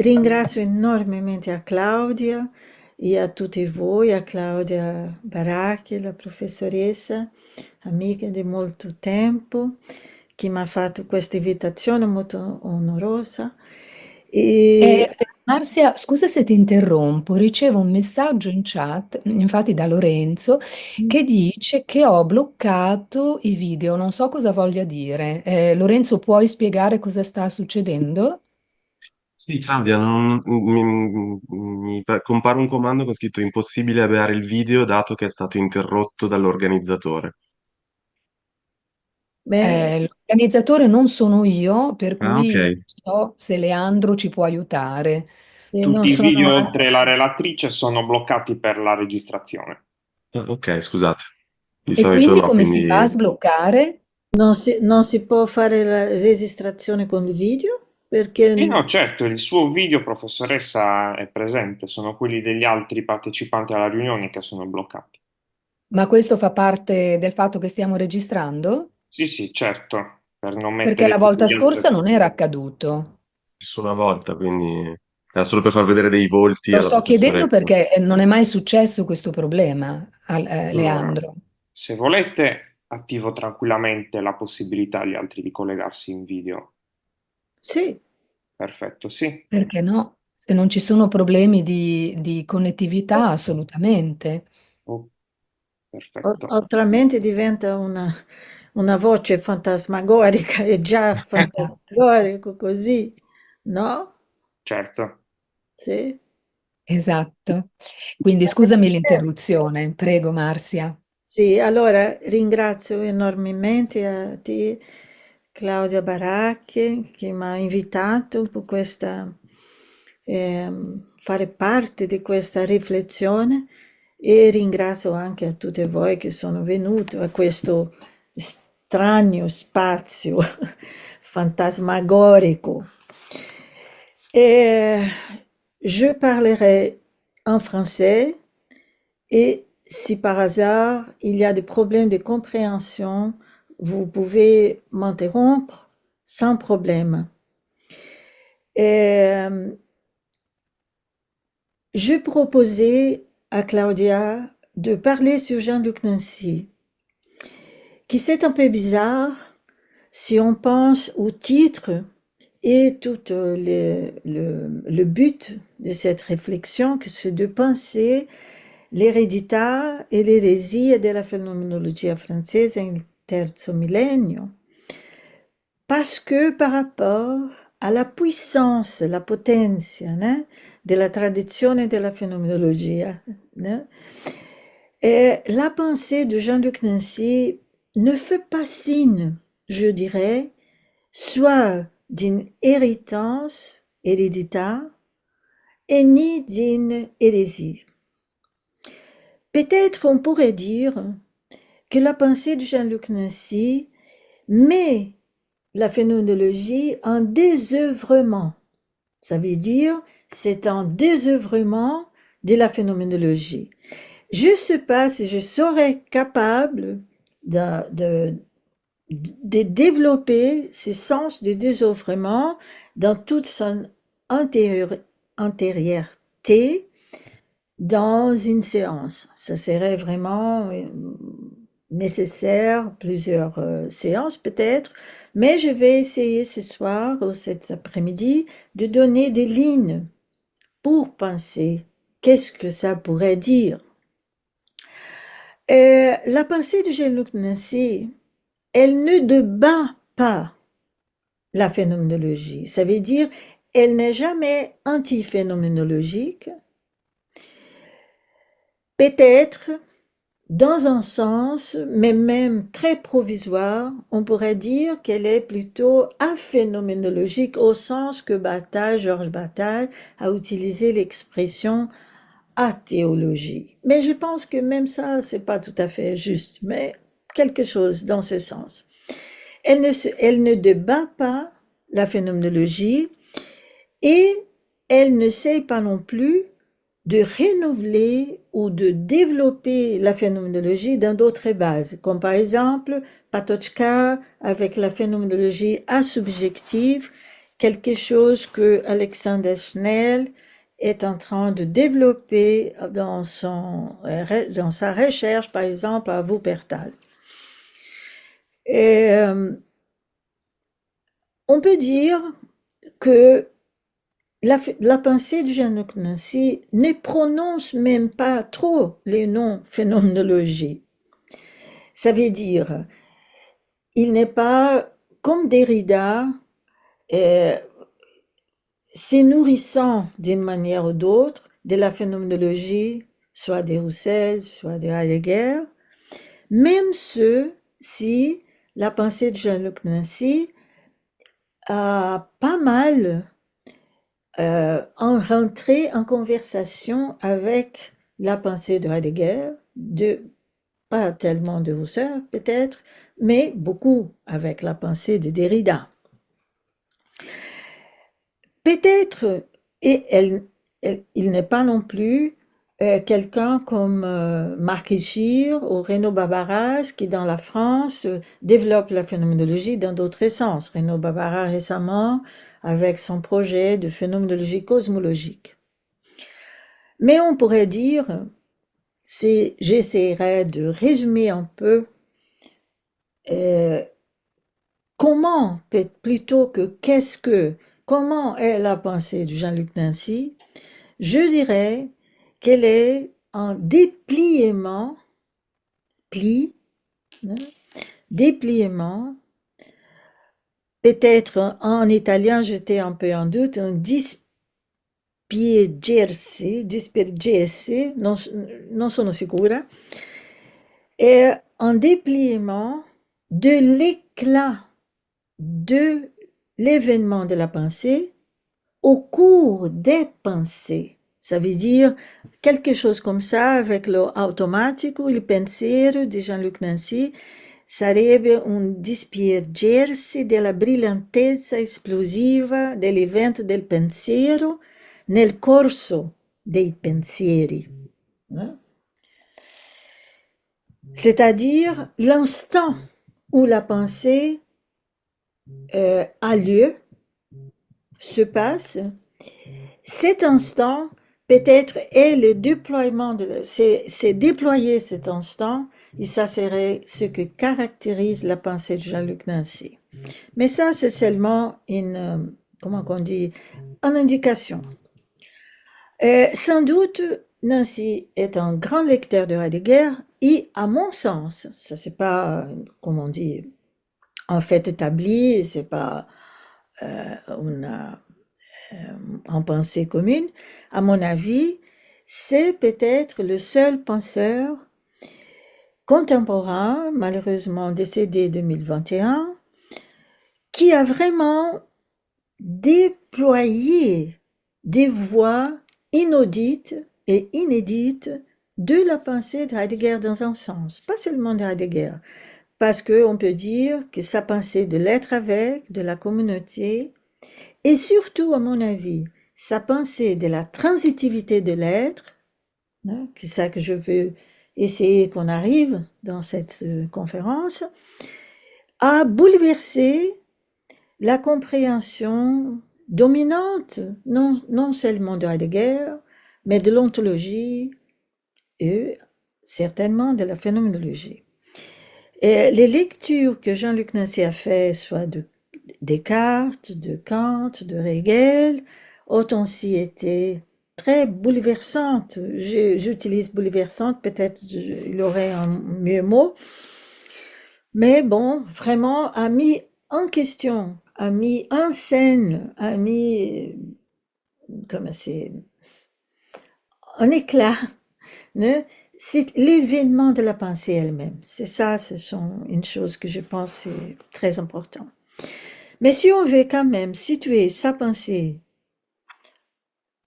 ringrazio enormemente a Claudia e a tutti voi, a Claudia Baracchi, la professoressa, amica di molto tempo, che mi ha fatto questa invitazione molto onorosa. E Marzia, scusa se ti interrompo, ricevo un messaggio in chat, infatti da Lorenzo, che dice che ho bloccato i video, non so cosa voglia dire. Lorenzo, puoi spiegare cosa sta succedendo? Sì, Claudia, compare un comando con scritto impossibile avviare il video dato che è stato interrotto dall'organizzatore. beh, L'organizzatore non sono io, per Ah, ok. cui non so se Leandro ci può aiutare. se non Tutti i sono... video oltre la relatrice sono bloccati per la registrazione. Ah, ok, scusate. Di E solito quindi no, come si fa a quindi sbloccare? Non si può fare la registrazione con il video E perché no, certo, il suo video, professoressa, è presente, sono quelli degli altri partecipanti alla riunione che sono bloccati. Ma questo fa parte del fatto che stiamo registrando? Sì, sì, certo, per non Perché mettere la tutti volta gli scorsa altri. non era accaduto. nessuna volta, quindi era solo per far vedere dei volti Lo alla sto chiedendo professoressa. perché non è mai successo questo problema, Allora, Leandro. se volete, attivo tranquillamente la possibilità agli altri di collegarsi in video. sì. Perfetto, sì. Perché no? Se non ci sono problemi di connettività, assolutamente. Oh, perfetto. Altrimenti diventa una voce fantasmagorica, è già fantasmagorico così, no? Certo. Sì. Esatto. Quindi scusami l'interruzione, prego Marzia. Sì, allora ringrazio enormemente a te, Claudia Baracchi, che mi ha invitato per fare parte di questa riflessione e ringrazio anche a tutte voi che sono venute a questo strano spazio fantasmagorico. Et je parlerai en français et si par hasard il y a des problèmes de compréhension, vous pouvez m'interrompre sans problème. Et je proposais à Claudia de parler sur Jean-Luc Nancy, qui c'est un peu bizarre si on pense au titre et tout le but de cette réflexion, que c'est de penser l'eredità e l'eresia della fenomenologia francese nel terzo millennio, parce que par rapport à la puissance, la potenza della tradizione della fenomenologia, et la pensée de Jean-Luc Nancy ne fait pas signe, je dirais, soit d'une héritance héréditaire et ni d'une hérésie. Peut-être on pourrait dire que la pensée de Jean-Luc Nancy met la phénoménologie en désœuvrement. Ça veut dire c'est un désœuvrement de la phénoménologie. Je ne sais pas si je serais capable de développer ce sens de désœuvrement dans toute son antériorité dans une séance. Ça serait vraiment nécessaire, plusieurs séances peut-être, mais je vais essayer ce soir ou cet après-midi de donner des lignes pour penser qu'est-ce que ça pourrait dire. La pensée de Jean-Luc Nancy, elle ne débat pas la phénoménologie. Ça veut dire elle n'est jamais antiphénoménologique. Peut-être dans un sens, mais même très provisoire, on pourrait dire qu'elle est plutôt aphénoménologique au sens que Georges Bataille, a utilisé l'expression athéologie. Mais je pense que même ça, c'est pas tout à fait juste, mais quelque chose dans ce sens. Elle ne débat pas la phénoménologie et elle ne sait pas non plus de renouveler ou de développer la phénoménologie dans d'autres bases, comme par exemple Patočka avec la phénoménologie asubjective quelque chose que Alexander Schnell est en train de développer dans sa recherche, par exemple, à Wuppertal. Et on peut dire que la pensée de Jean-Luc Nancy ne prononce même pas trop les noms phénoménologie. Ça veut dire, il n'est pas comme Derrida, se nourrissant d'une manière ou d'autre de la phénoménologie, soit de Husserl, soit de Heidegger, même si la pensée de Jean-Luc Nancy a pas mal en rentré en conversation avec la pensée de Heidegger, pas tellement de Husserl peut-être, mais beaucoup avec la pensée de Derrida. Peut-être, il n'est pas non plus quelqu'un comme Marc Ishir ou Renaud Barbaras qui, dans la France, développe la phénoménologie dans d'autres sens. Renaud Barbaras récemment avec son projet de phénoménologie cosmologique. Mais on pourrait dire, j'essaierai de résumer un peu comment, plutôt que comment est la pensée de Jean-Luc Nancy, je dirais qu'elle est un dépliement, dépliement, peut-être en italien j'étais un peu en doute, un dispiergersi, non sono sicura, est un dépliement de l'éclat de l'événement de la pensée au cours des pensées. Ça veut dire quelque chose comme ça avec lo automatico, il pensiero di Jean-Luc Nancy sarebbe un dispiergersi della brillantezza esplosiva dell'evento del pensiero nel corso dei pensieri. C'est-à-dire l'instant où la pensée a lieu, se passe, cet instant peut-être est le déploiement, c'est déployer cet instant, et ça serait ce que caractérise la pensée de Jean-Luc Nancy. Mais ça, c'est seulement une, comment on dit, une indication. Sans doute, Nancy est un grand lecteur de Heidegger, et à mon sens, ça c'est pas, comment on dit, en fait établi, c'est pas en pensée commune, à mon avis, c'est peut-être le seul penseur contemporain, malheureusement décédé 2021, qui a vraiment déployé des voies inaudites et inédites de la pensée de Heidegger dans un sens, pas seulement de Heidegger, parce qu'on peut dire que sa pensée de l'être avec, de la communauté, et surtout, à mon avis, sa pensée de la transitivité de l'être, c'est ça que je veux essayer qu'on arrive dans cette conférence, a bouleversé la compréhension dominante, non seulement de Heidegger, mais de l'ontologie et certainement de la phénoménologie. Et les lectures que Jean-Luc Nancy a fait, soit de Descartes, de Kant, de Hegel, ont aussi été très bouleversantes. J'utilise bouleversante, peut-être il aurait un mieux mot, mais bon, vraiment a mis en question, a mis en scène, a mis, comme c'est, un éclat, ne? C'est l'événement de la pensée elle-même. C'est ça, ce sont une chose que je pense c'est très important. Mais si on veut quand même situer sa pensée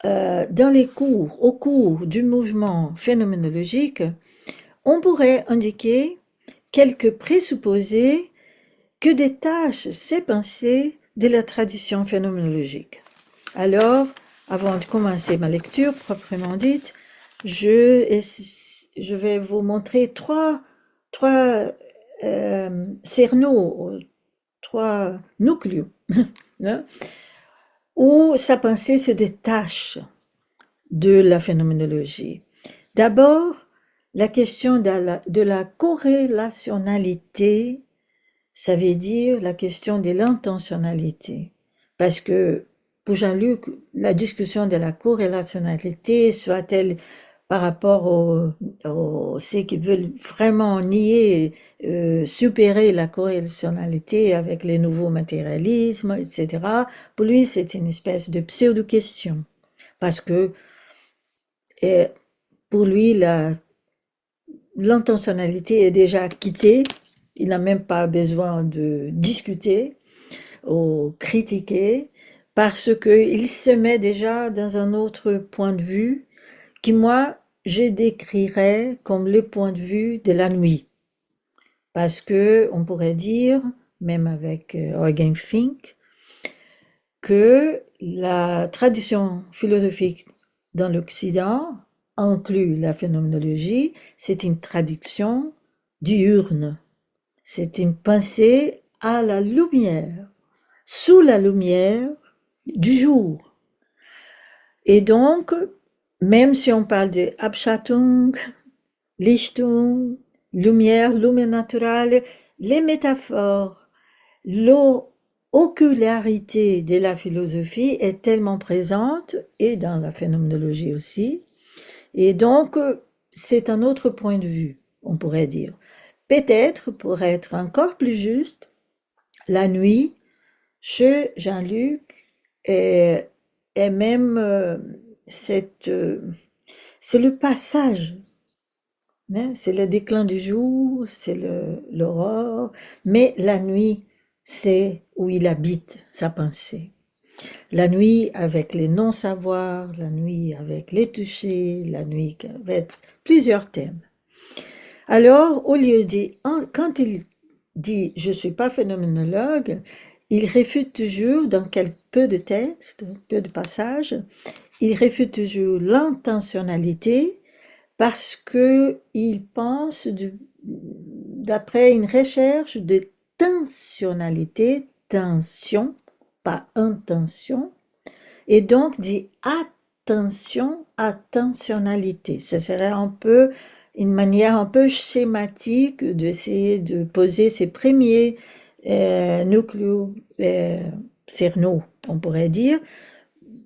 dans les cours, au cours du mouvement phénoménologique, on pourrait indiquer quelques présupposés que détachent ces pensées de la tradition phénoménologique. Alors, avant de commencer ma lecture proprement dite, je vais vous montrer trois cerneaux, trois nucléos, où sa pensée se détache de la phénoménologie. D'abord, la question de la corrélationnalité, ça veut dire la question de l'intentionnalité. Parce que pour Jean-Luc, la discussion de la corrélationnalité, soit-elle par rapport ceux qui veulent vraiment nier, supérer la corrélationnalité avec les nouveaux matérialismes, etc., pour lui, c'est une espèce de pseudo-question. Parce que et pour lui, l'intentionnalité est déjà quittée. Il n'a même pas besoin de discuter ou critiquer parce qu'il se met déjà dans un autre point de vue qui, moi, je décrirais comme le point de vue de la nuit. Parce que on pourrait dire, même avec Eugen Fink, que la tradition philosophique dans l'Occident inclut la phénoménologie, c'est une traduction diurne. C'est une pensée à la lumière, sous la lumière du jour. Et donc, même si on parle de Abschattung, Lichtung, lumière, lumière naturelle, les métaphores, l'ocularité de la philosophie est tellement présente, et dans la phénoménologie aussi, et donc c'est un autre point de vue, on pourrait dire. Peut-être, pour être encore plus juste, la nuit, chez Jean-Luc, est même c'est le passage, hein, c'est le déclin du jour, c'est l'aurore, mais la nuit, c'est où il habite sa pensée. La nuit avec les non-savoirs, la nuit avec les touchés, la nuit avec plusieurs thèmes. Alors, au lieu de, quand il dit je suis pas phénoménologue, il réfute toujours dans quelques peu de textes, peu de passages, il réfute toujours l'intentionnalité parce que il pense d'après une recherche de tensionnalité, tension, pas intention, et donc dit attention, attentionnalité. Ce serait un peu une manière un peu schématique d'essayer de poser ces premiers nucléos cernaux, on pourrait dire,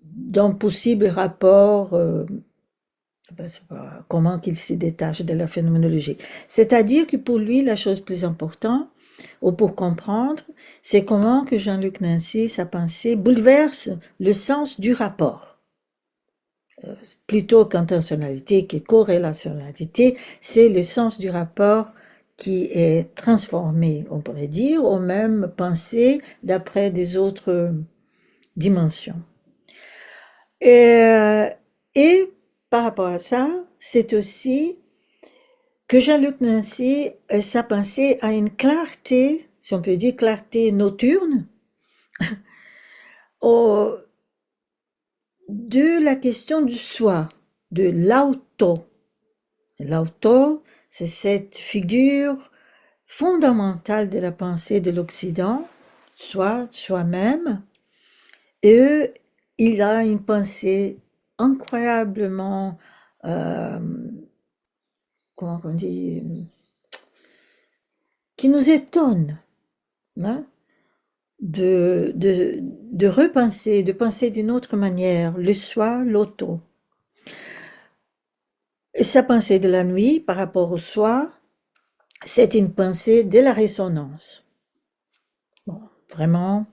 d'un possible rapport, comment qu'il se détache de la phénoménologie. C'est-à-dire que pour lui, la chose plus importante, ou pour comprendre, c'est comment que Jean-Luc Nancy, sa pensée, bouleverse le sens du rapport. Plutôt qu'intentionnalité, que corrélationnalité, c'est le sens du rapport qui est transformé, on pourrait dire, ou même pensé d'après des autres dimensions. Et par rapport à ça, c'est aussi que Jean-Luc Nancy, sa pensée a une clarté, si on peut dire clarté nocturne, de la question du soi, de l'auto. L'auto, c'est cette figure fondamentale de la pensée de l'Occident, soi-même, et il a une pensée incroyablement, comment on dit, qui nous étonne, hein, de repenser, de penser d'une autre manière, le soi, l'auto. Et sa pensée de la nuit par rapport au soi, c'est une pensée de la résonance. Bon, vraiment,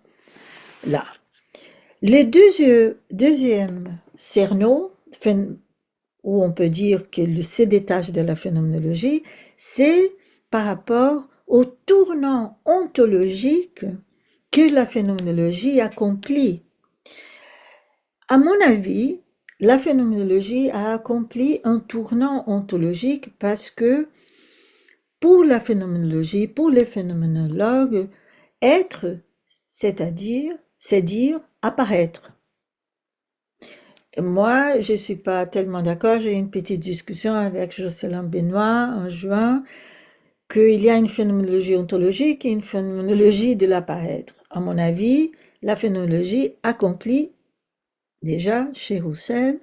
là. Le deuxième cerneau, où on peut dire qu'il se détache de la phénoménologie, c'est par rapport au tournant ontologique que la phénoménologie accomplit. À mon avis, la phénoménologie a accompli un tournant ontologique parce que pour la phénoménologie, pour les phénoménologues, être, c'est-à-dire, c'est dire apparaître. Moi, je suis pas tellement d'accord. J'ai eu une petite discussion avec Jocelyn Benoît en juin, qu'il y a une phénoménologie ontologique et une phénoménologie de l'apparaître. À mon avis, la phénoménologie accomplit déjà chez Roussel,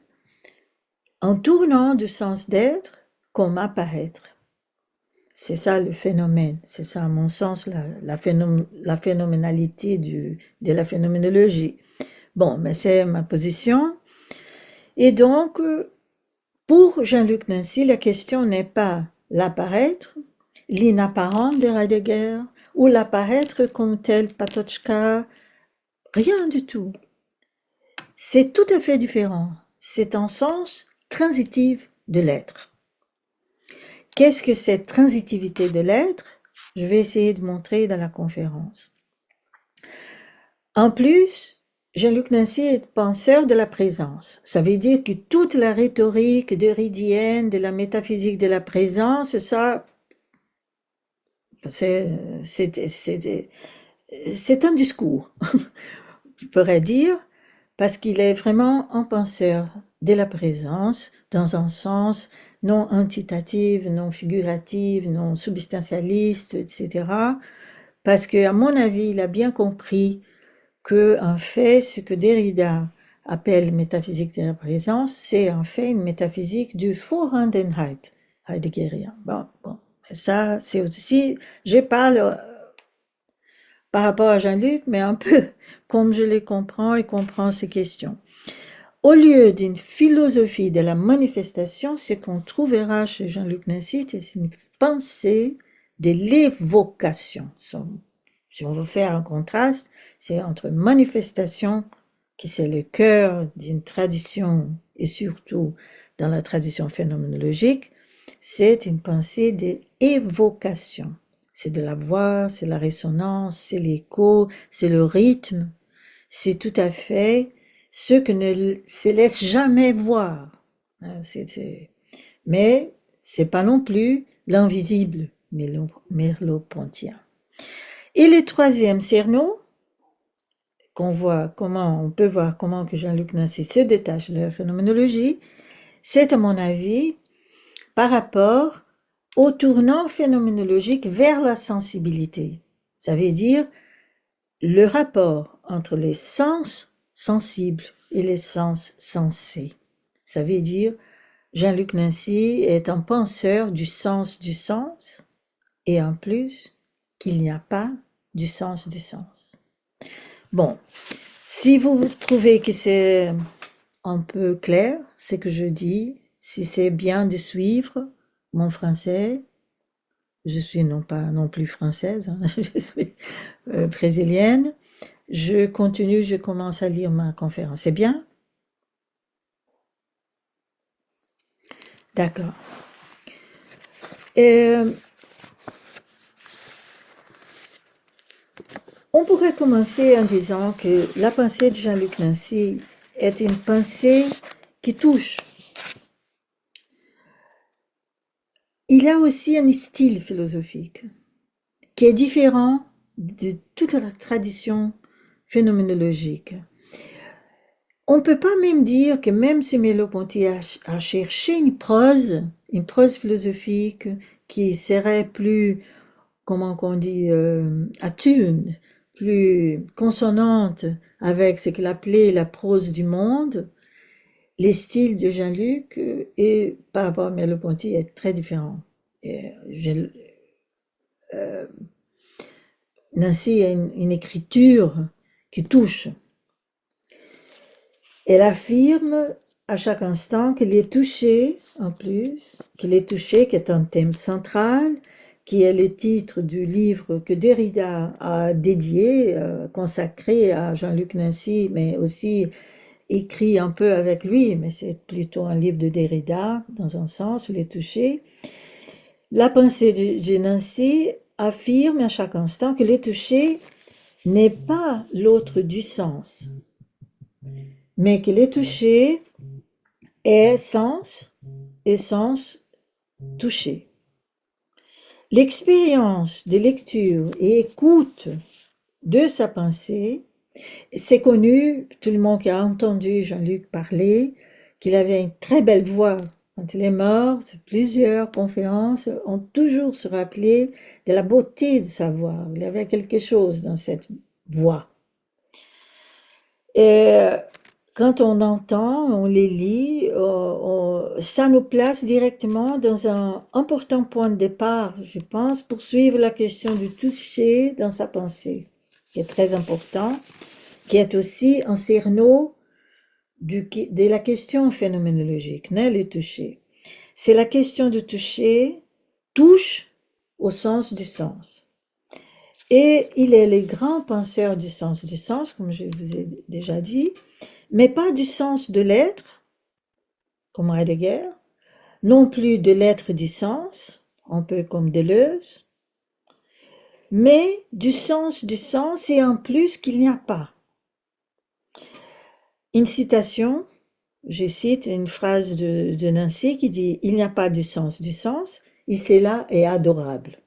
en tournant du sens d'être comme apparaître. C'est ça le phénomène, c'est ça à mon sens la phénoménalité de la phénoménologie. Bon, mais c'est ma position. Et donc, pour Jean-Luc Nancy, la question n'est pas l'apparaître, l'inapparent de Heidegger, ou l'apparaître comme tel Patochka, rien du tout. C'est tout à fait différent. C'est un sens transitif de l'être. Qu'est-ce que cette transitivité de l'être? Je vais essayer de montrer dans la conférence. En plus, Jean-Luc Nancy est penseur de la présence. Ça veut dire que toute la rhétorique derridienne de la métaphysique de la présence, ça, c'est un discours, je pourrais dire, parce qu'il est vraiment un penseur de la présence dans un sens non antitatif, non figuratif, non substantialiste, etc. Parce que, à mon avis, il a bien compris que, en fait, ce que Derrida appelle métaphysique de la présence, c'est en fait une métaphysique du Vorhandenheit heideggerien. Bon, ça, c'est aussi, je parle par rapport à Jean-Luc, mais un peu comme je les comprends et comprends ces questions. Au lieu d'une philosophie de la manifestation, ce qu'on trouvera chez Jean-Luc Nancy, c'est une pensée de l'évocation. Si on veut faire un contraste, c'est entre manifestation, qui c'est le cœur d'une tradition, et surtout dans la tradition phénoménologique, c'est une pensée d'évocation. C'est de la voix, c'est la résonance, c'est l'écho, c'est le rythme. C'est tout à fait ce que ne se laisse jamais voir. Mais c'est pas non plus l'invisible merleau-pontien. Et le troisième cerneau, on peut voir comment que Jean-Luc Nancy se détache de la phénoménologie, c'est à mon avis par rapport au tournant phénoménologique vers la sensibilité. Ça veut dire le rapport entre les sens sensibles et les sens sensés. Ça veut dire Jean-Luc Nancy est un penseur du sens et en plus qu'il n'y a pas du sens du sens. Bon, si vous trouvez que c'est un peu clair ce que je dis, si c'est bien de suivre mon français, je suis non plus française, hein, je suis brésilienne, je continue, je commence à lire ma conférence. C'est bien? D'accord. On pourrait commencer en disant que la pensée de Jean-Luc Nancy est une pensée qui touche. Il a aussi un style philosophique qui est différent de toute la tradition phénoménologique. On ne peut pas même dire que même si Merleau-Ponty a cherché une prose philosophique qui serait plus, comment on dit, attuned, plus consonante avec ce qu'il appelait la prose du monde, les styles de Jean-Luc et par rapport à Merleau-Ponty est très différent. Nancy a une écriture qui touche. Elle affirme à chaque instant qu'elle est touchée, en plus, qu'elle est touchée, qui est un thème central, qui est le titre du livre que Derrida a dédié, consacré à Jean-Luc Nancy, mais aussi écrit un peu avec lui, mais c'est plutôt un livre de Derrida, dans un sens, il est touché. La pensée de Nancy affirme à chaque instant que le touché n'est pas l'autre du sens, mais que le touché est sens et sens touché. L'expérience de lecture et écoute de sa pensée, c'est connu, tout le monde qui a entendu Jean-Luc parler, qu'il avait une très belle voix. Quand il est mort, plusieurs conférences ont toujours se rappelé de la beauté de sa voix. Il y avait quelque chose dans cette voix. Et quand on entend, on les lit, ça nous place directement dans un important point de départ, je pense, pour suivre la question du toucher dans sa pensée, qui est très important, qui est aussi un cerneau de la question phénoménologique, né, le toucher. C'est la question du toucher, touche au sens du sens. Et il est le grand penseur du sens, comme je vous ai déjà dit, mais pas du sens de l'être, comme Heidegger, non plus de l'être du sens, un peu comme Deleuze, mais du sens et en plus qu'il n'y a pas. Une citation, je cite une phrase de Nancy qui dit « Il n'y a pas du sens, et cela est adorable ».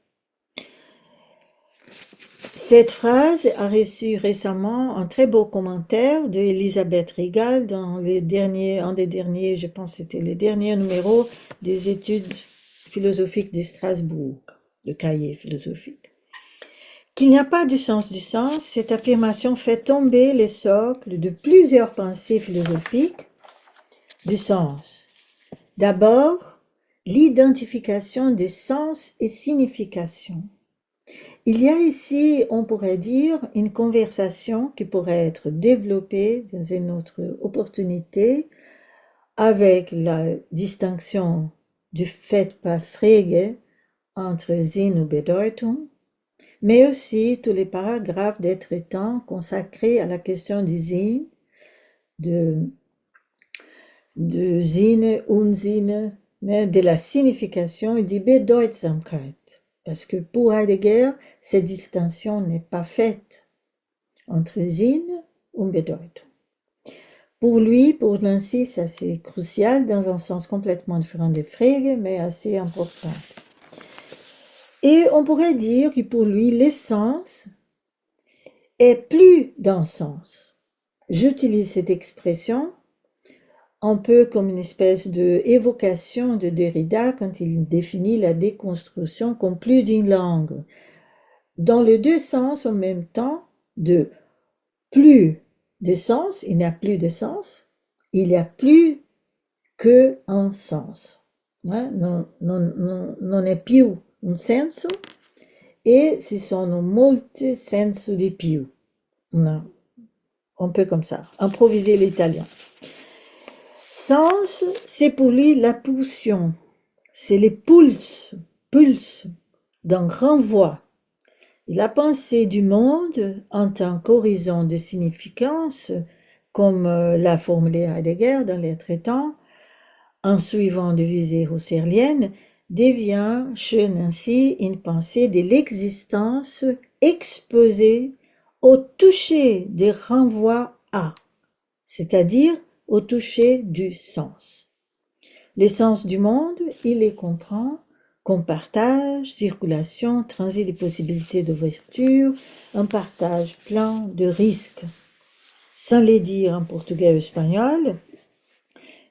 Cette phrase a reçu récemment un très beau commentaire de Elisabeth Rigal dans un des derniers, je pense que c'était le dernier numéro des études philosophiques de Strasbourg, le cahier philosophique. Qu'il n'y a pas du sens, cette affirmation fait tomber les socles de plusieurs pensées philosophiques du sens. D'abord, l'identification des sens et significations. Il y a ici, on pourrait dire, une conversation qui pourrait être développée dans une autre opportunité avec la distinction du fait par Frege entre Sinn ou Bedeutung, mais aussi tous les paragraphes des traitants consacrés à la question du Sinn, de Sinne, Unsinne, de la signification et du Bedeutsamkeit. Parce que pour Heidegger, cette distinction n'est pas faite entre Sinn et Bedeutung. Pour lui, pour Nancy, ça c'est crucial dans un sens complètement différent de Frege, mais assez important. Et on pourrait dire que pour lui, l'essence est plus d'un sens. J'utilise cette expression un peu comme une espèce d'évocation de Derrida quand il définit la déconstruction comme plus d'une langue. Dans les deux sens en même temps, de plus de sens, il n'y a plus de sens, il n'y a plus qu'un sens. Non è più un senso e ci sono molti sensi di più. Un peu comme ça, improviser l'italien. Sens, c'est pour lui la pulsion, c'est les pulse d'un renvoi. La pensée du monde en tant qu'horizon de significance, comme l'a formulé Heidegger dans les traitants, en suivant de visée husserlienne, devient chez Nancy une pensée de l'existence exposée au toucher des renvois à, c'est-à-dire au toucher du sens. Les sens du monde, il les comprend comme partage, circulation, transit des possibilités d'ouverture, un partage plein de risques. Sans les dire en portugais ou espagnol,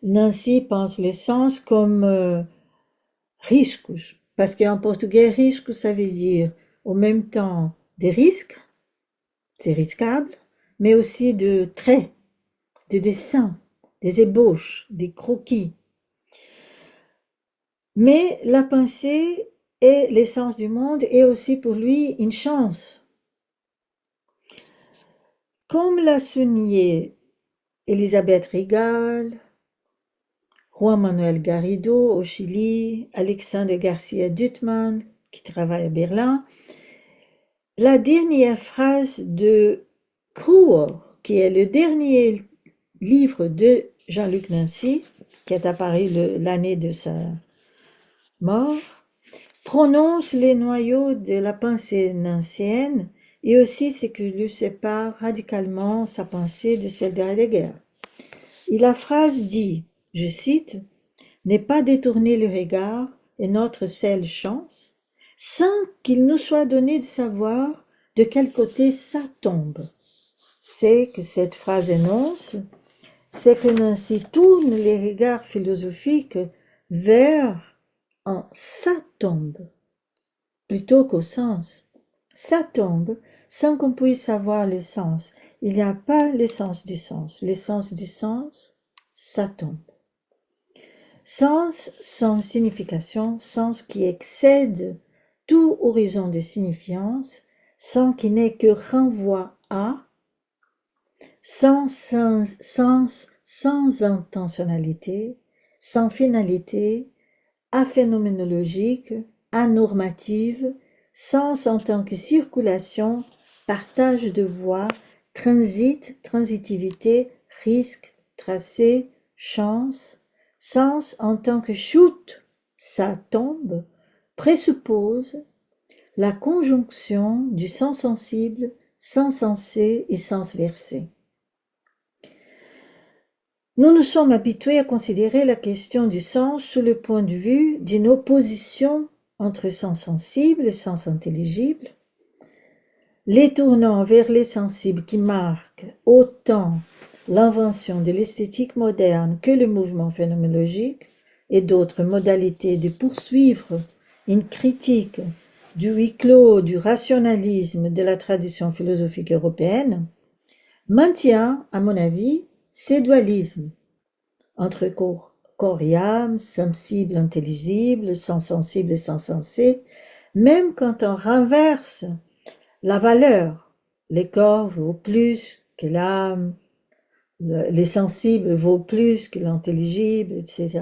Nancy pense les sens comme riscos, parce qu'en portugais, risque, ça veut dire en même temps des risques, c'est risquable, mais aussi de traits, de dessins, des ébauches, des croquis. Mais la pensée et l'essence du monde est aussi pour lui une chance. Comme l'a souligné Elisabeth Rigal, Juan Manuel Garrido au Chili, Alexander Garcia Duttmann qui travaille à Berlin, la dernière phrase de Kruer, qui est le dernier livre de Jean-Luc Nancy, qui est apparu l'année de sa mort, prononce les noyaux de la pensée nancienne et aussi ce qui lui sépare radicalement sa pensée de celle de Heidegger. Et la phrase dit, je cite, « N'est pas détourner le regard et notre seule chance, sans qu'il nous soit donné de savoir de quel côté ça tombe. » C'est que cette phrase énonce, c'est que Nancy tourne les regards philosophiques vers un ça tombe, plutôt qu'au sens. Ça tombe sans qu'on puisse savoir le sens. il n'y a pas l'essence du sens. L'essence du sens, ça tombe. Sens sans signification, sens qui excède tout horizon de signifiance, sens qui n'est que renvoi à, sens sans intentionnalité, sans finalité, aphénoménologique, anormative, sens en tant que circulation, partage de voie, transit, transitivité, risque, tracé, chance, sens en tant que chute, ça tombe, présuppose la conjonction du sens sensible, sens sensé et sens versé. Nous nous sommes habitués à considérer la question du sens sous le point de vue d'une opposition entre sens sensible et sens intelligible, les tournants vers les sensibles qui marquent autant l'invention de l'esthétique moderne que le mouvement phénoménologique et d'autres modalités de poursuivre une critique du huis clos du rationalisme de la tradition philosophique européenne, maintient, à mon avis, ces dualismes entre corps et âme, sensible, intelligible, sens sensible et sens sensé, même quand on renverse la valeur. Les corps vaut plus que l'âme, les sensibles vaut plus que l'intelligible, etc.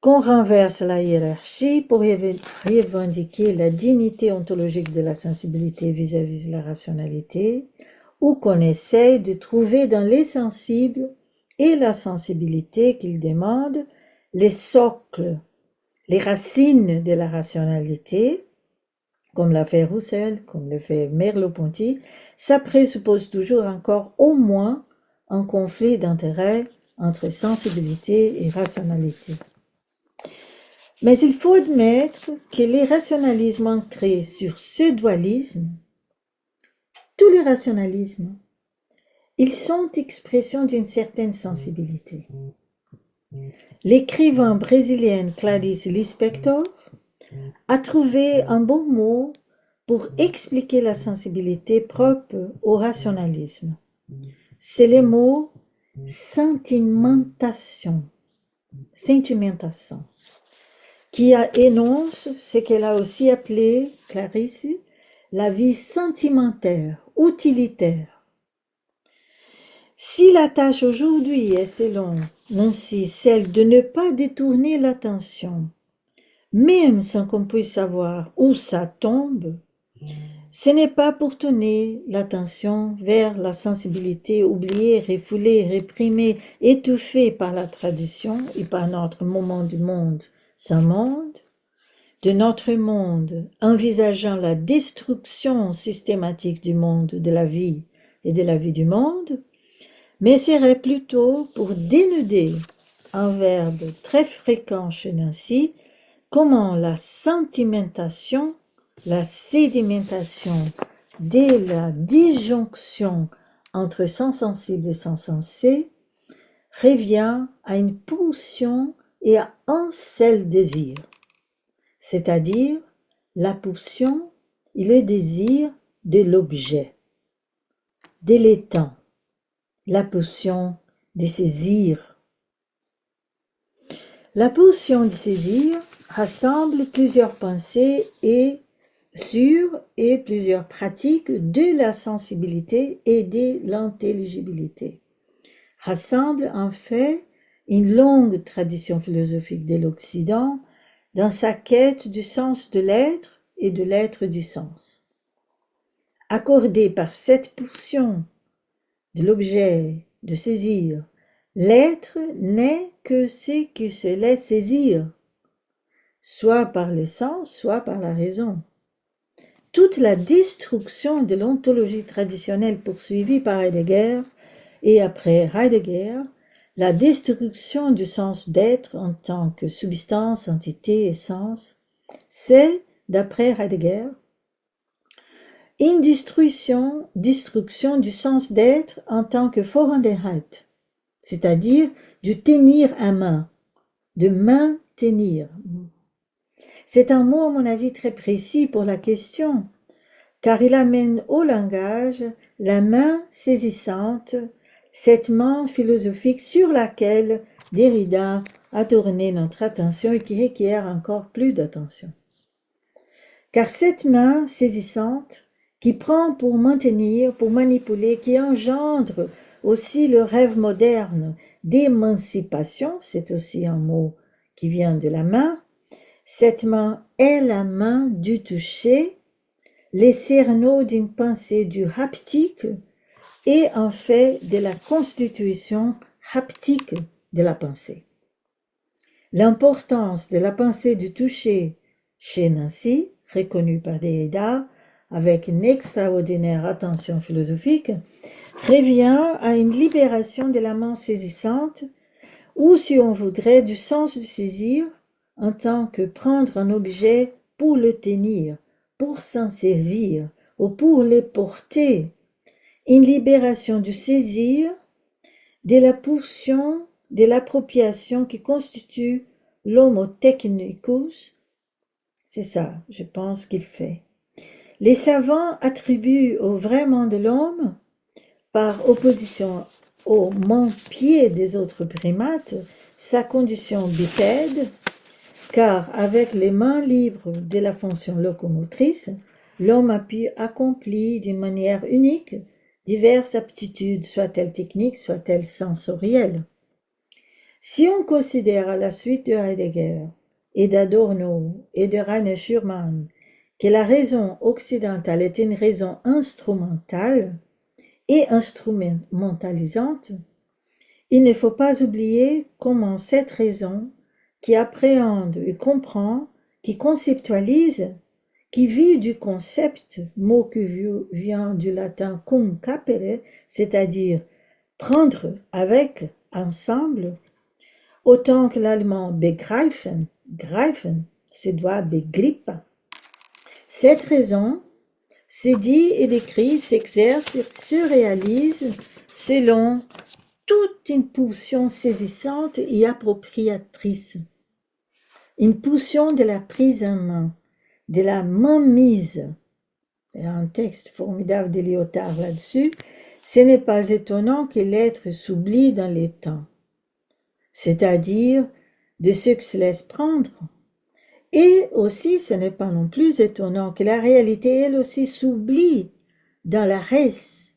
Qu'on renverse la hiérarchie pour revendiquer la dignité ontologique de la sensibilité vis-à-vis de la rationalité, ou qu'on essaye de trouver dans les sensibles et la sensibilité qu'ils demandent les socles, les racines de la rationalité, comme l'a fait Roussel, comme le fait Merleau-Ponty, ça présuppose toujours encore au moins un conflit d'intérêts entre sensibilité et rationalité. Mais il faut admettre que les rationalismes ancrés sur ce dualisme, tous les rationalismes, ils sont expression d'une certaine sensibilité. L'écrivain brésilienne Clarice Lispector a trouvé un bon mot pour expliquer la sensibilité propre au rationalisme. C'est le mot sentimentation, qui énonce ce qu'elle a aussi appelé, Clarisse, la vie sentimentaire, utilitaire. Si la tâche aujourd'hui est, selon Nancy, celle de ne pas détourner l'attention, même sans qu'on puisse savoir où ça tombe, ce n'est pas pour tourner l'attention vers la sensibilité oubliée, refoulée, réprimée, étouffée par la tradition et par notre moment du monde sans monde, de notre monde envisageant la destruction systématique du monde, de la vie et de la vie du monde, mais serait plutôt pour dénuder un verbe très fréquent chez Nancy, comment la sentimentation, la sédimentation dès la disjonction entre sens sensible et sens sensé revient à une pulsion et à un seul désir, c'est-à-dire la pulsion et le désir de l'objet, de l'étant, la pulsion de saisir. La pulsion de saisir rassemble plusieurs pensées sur plusieurs pratiques de la sensibilité et de l'intelligibilité. Rassemble en fait une longue tradition philosophique de l'Occident dans sa quête du sens de l'être et de l'être du sens. Accordée par cette pulsion de l'objet, de saisir, l'être n'est que ce qui se laisse saisir, soit par le sens, soit par la raison. Toute la destruction de l'ontologie traditionnelle poursuivie par Heidegger et après Heidegger, la destruction du sens d'être en tant que substance, entité, essence, c'est, d'après Heidegger, une destruction du sens d'être en tant que Vorhandenheit, c'est-à-dire du tenir à main, de maintenir. C'est un mot, à mon avis, très précis pour la question, car il amène au langage la main saisissante, cette main philosophique sur laquelle Derrida a tourné notre attention et qui requiert encore plus d'attention. Car cette main saisissante, qui prend pour maintenir, pour manipuler, qui engendre aussi le rêve moderne d'émancipation, c'est aussi un mot qui vient de la main, cette main est la main du toucher, les cerneaux d'une pensée du haptique et en fait de la constitution haptique de la pensée. L'importance de la pensée du toucher chez Nancy, reconnue par Derrida, avec une extraordinaire attention philosophique, revient à une libération de la main saisissante, ou si on voudrait, du sens de saisir, en tant que prendre un objet pour le tenir, pour s'en servir, ou pour le porter, une libération du saisir, de la pulsion, de l'appropriation qui constitue l'homo technicus. C'est ça, je pense qu'il fait. Les savants attribuent au vrai monde de l'homme, par opposition au mains-pieds des autres primates, sa condition bipède, car avec les mains libres de la fonction locomotrice, l'homme a pu accomplir d'une manière unique diverses aptitudes, soit-elles techniques, soit-elles sensorielles. Si on considère à la suite de Heidegger et d'Adorno et de Rainer Schurman que la raison occidentale est une raison instrumentale et instrumentalisante, il ne faut pas oublier comment cette raison qui appréhende et comprend, qui conceptualise, qui vit du concept, mot qui vient du latin cum capere, c'est-à-dire prendre avec, ensemble, autant que l'allemand begreifen, greifen, se doit begrippen. Cette raison se dit et décrit, s'exerce et se réalise selon toute une pulsion saisissante et appropriatrice. Une pulsion de la prise en main, de la mainmise. Il y a un texte formidable de Lyotard là-dessus. Ce n'est pas étonnant que l'être s'oublie dans les temps, c'est-à-dire de ceux qui se laissent prendre. Et aussi, ce n'est pas non plus étonnant que la réalité, elle aussi, s'oublie dans la res,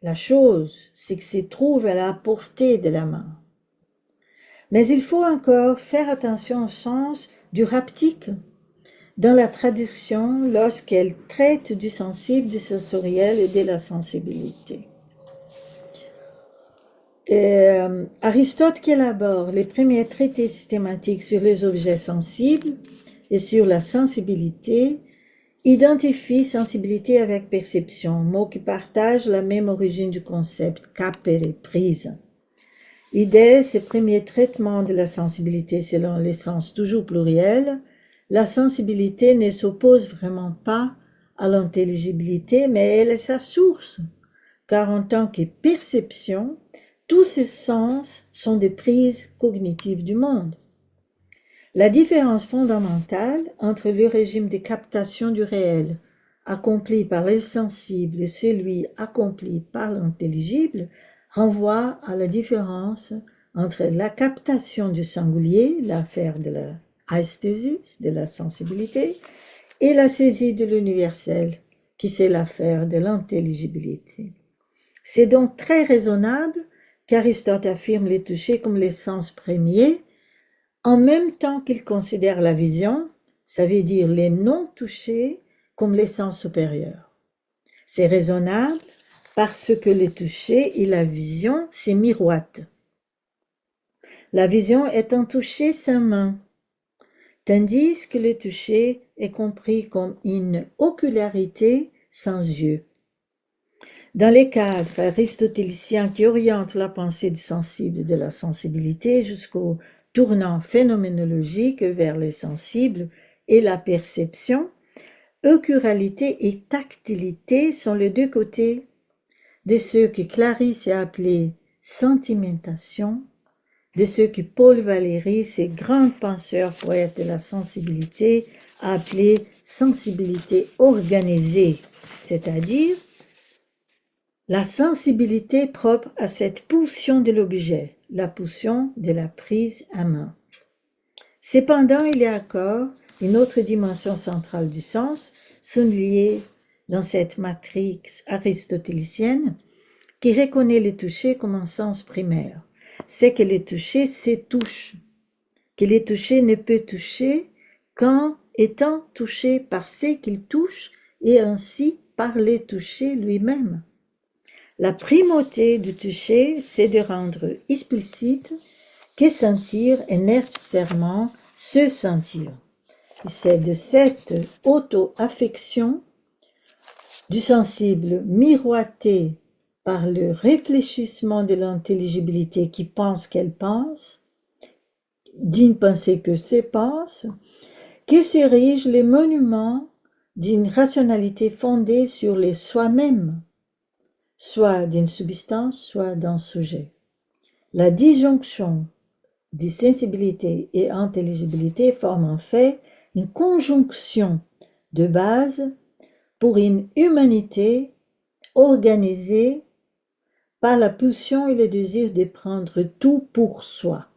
la chose, ce qui se trouve à la portée de la main. Mais il faut encore faire attention au sens du haptique dans la traduction lorsqu'elle traite du sensible, du sensoriel et de la sensibilité. Aristote, qui élabore les premiers traités systématiques sur les objets sensibles et sur la sensibilité, identifie sensibilité avec perception, mot qui partage la même origine du concept, capere, prise. Dès ce premier traitement de la sensibilité selon les sens toujours pluriels, la sensibilité ne s'oppose vraiment pas à l'intelligibilité, mais elle est sa source, car en tant que perception, tous ces sens sont des prises cognitives du monde. La différence fondamentale entre le régime de captation du réel accompli par le sensible et celui accompli par l'intelligible renvoie à la différence entre la captation du singulier, l'affaire de la aesthesis, de la sensibilité, et la saisie de l'universel, qui c'est l'affaire de l'intelligibilité. C'est donc très raisonnable qu'Aristote affirme les touchés comme les sens premiers, en même temps qu'il considère la vision, ça veut dire les non-touchés, comme les sens supérieurs. C'est raisonnable parce que le toucher et la vision se miroitent. La vision est un toucher sans main, tandis que le toucher est compris comme une ocularité sans yeux. Dans les cadres aristotéliciens qui orientent la pensée du sensible et de la sensibilité jusqu'au tournant phénoménologique vers les sensibles et la perception, oculalité et tactilité sont les deux côtés de ce que Clarisse a appelé sentimentation de ce que Paul Valéry, ce grand penseur poète de la sensibilité, a appelé sensibilité organisée, c'est-à-dire la sensibilité propre à cette pulsion de l'objet, la pulsion de la prise à main. Cependant, il y a encore une autre dimension centrale du sens, soulignée dans cette matrix aristotélicienne, qui reconnaît le toucher comme un sens primaire. C'est que le toucher se touche, que le toucher ne peut toucher qu'en étant touché par ce qu'il touche et ainsi par le toucher lui-même. La primauté du toucher, c'est de rendre explicite que sentir est nécessairement se sentir. Et c'est de cette auto-affection du sensible miroité par le réfléchissement de l'intelligibilité qui pense qu'elle pense, d'une pensée que c'est pense, que s'érigent les monuments d'une rationalité fondée sur les soi-même, soit d'une substance, soit d'un sujet. La disjonction de sensibilité et intelligibilité forme en fait une conjonction de base pour une humanité organisée par la pulsion et le désir de prendre tout pour soi.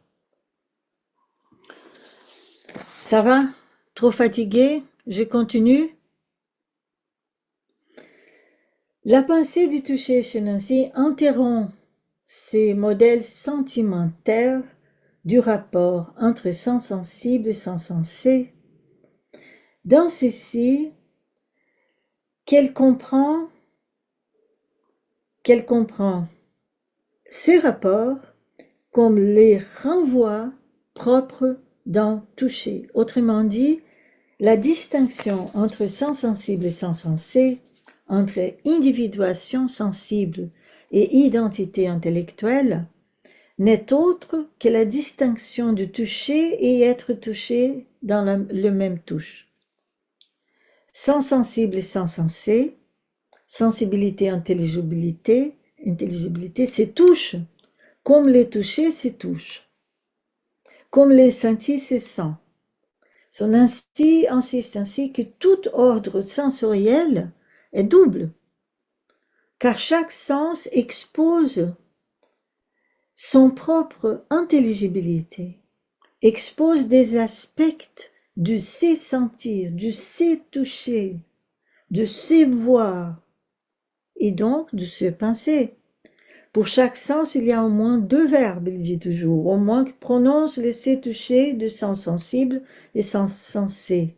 Ça va? Trop fatigué? Je continue? La pensée du toucher chez Nancy interrompt ces modèles sentimentaires du rapport entre sens sensible et sens sensé. Dans ceci, qu'elle comprend ce rapport comme les renvois propres d'un toucher. Autrement dit, la distinction entre sens sensible et sens sensé, entre individuation sensible et identité intellectuelle, n'est autre que la distinction du toucher et être touché dans le même touche. Sens sensible et sens sensé, sensibilité, intelligibilité se touchent, comme les touchés se touchent, comme les sentis se sentent. Son insiste ainsi que tout ordre sensoriel est double, car chaque sens expose son propre intelligibilité, expose des aspects du se sentir, du se toucher, de se voir, et donc de se penser. Pour chaque sens, il y a au moins deux verbes, il dit toujours, au moins qui prononcent les se toucher de sens sensible et sens sensé.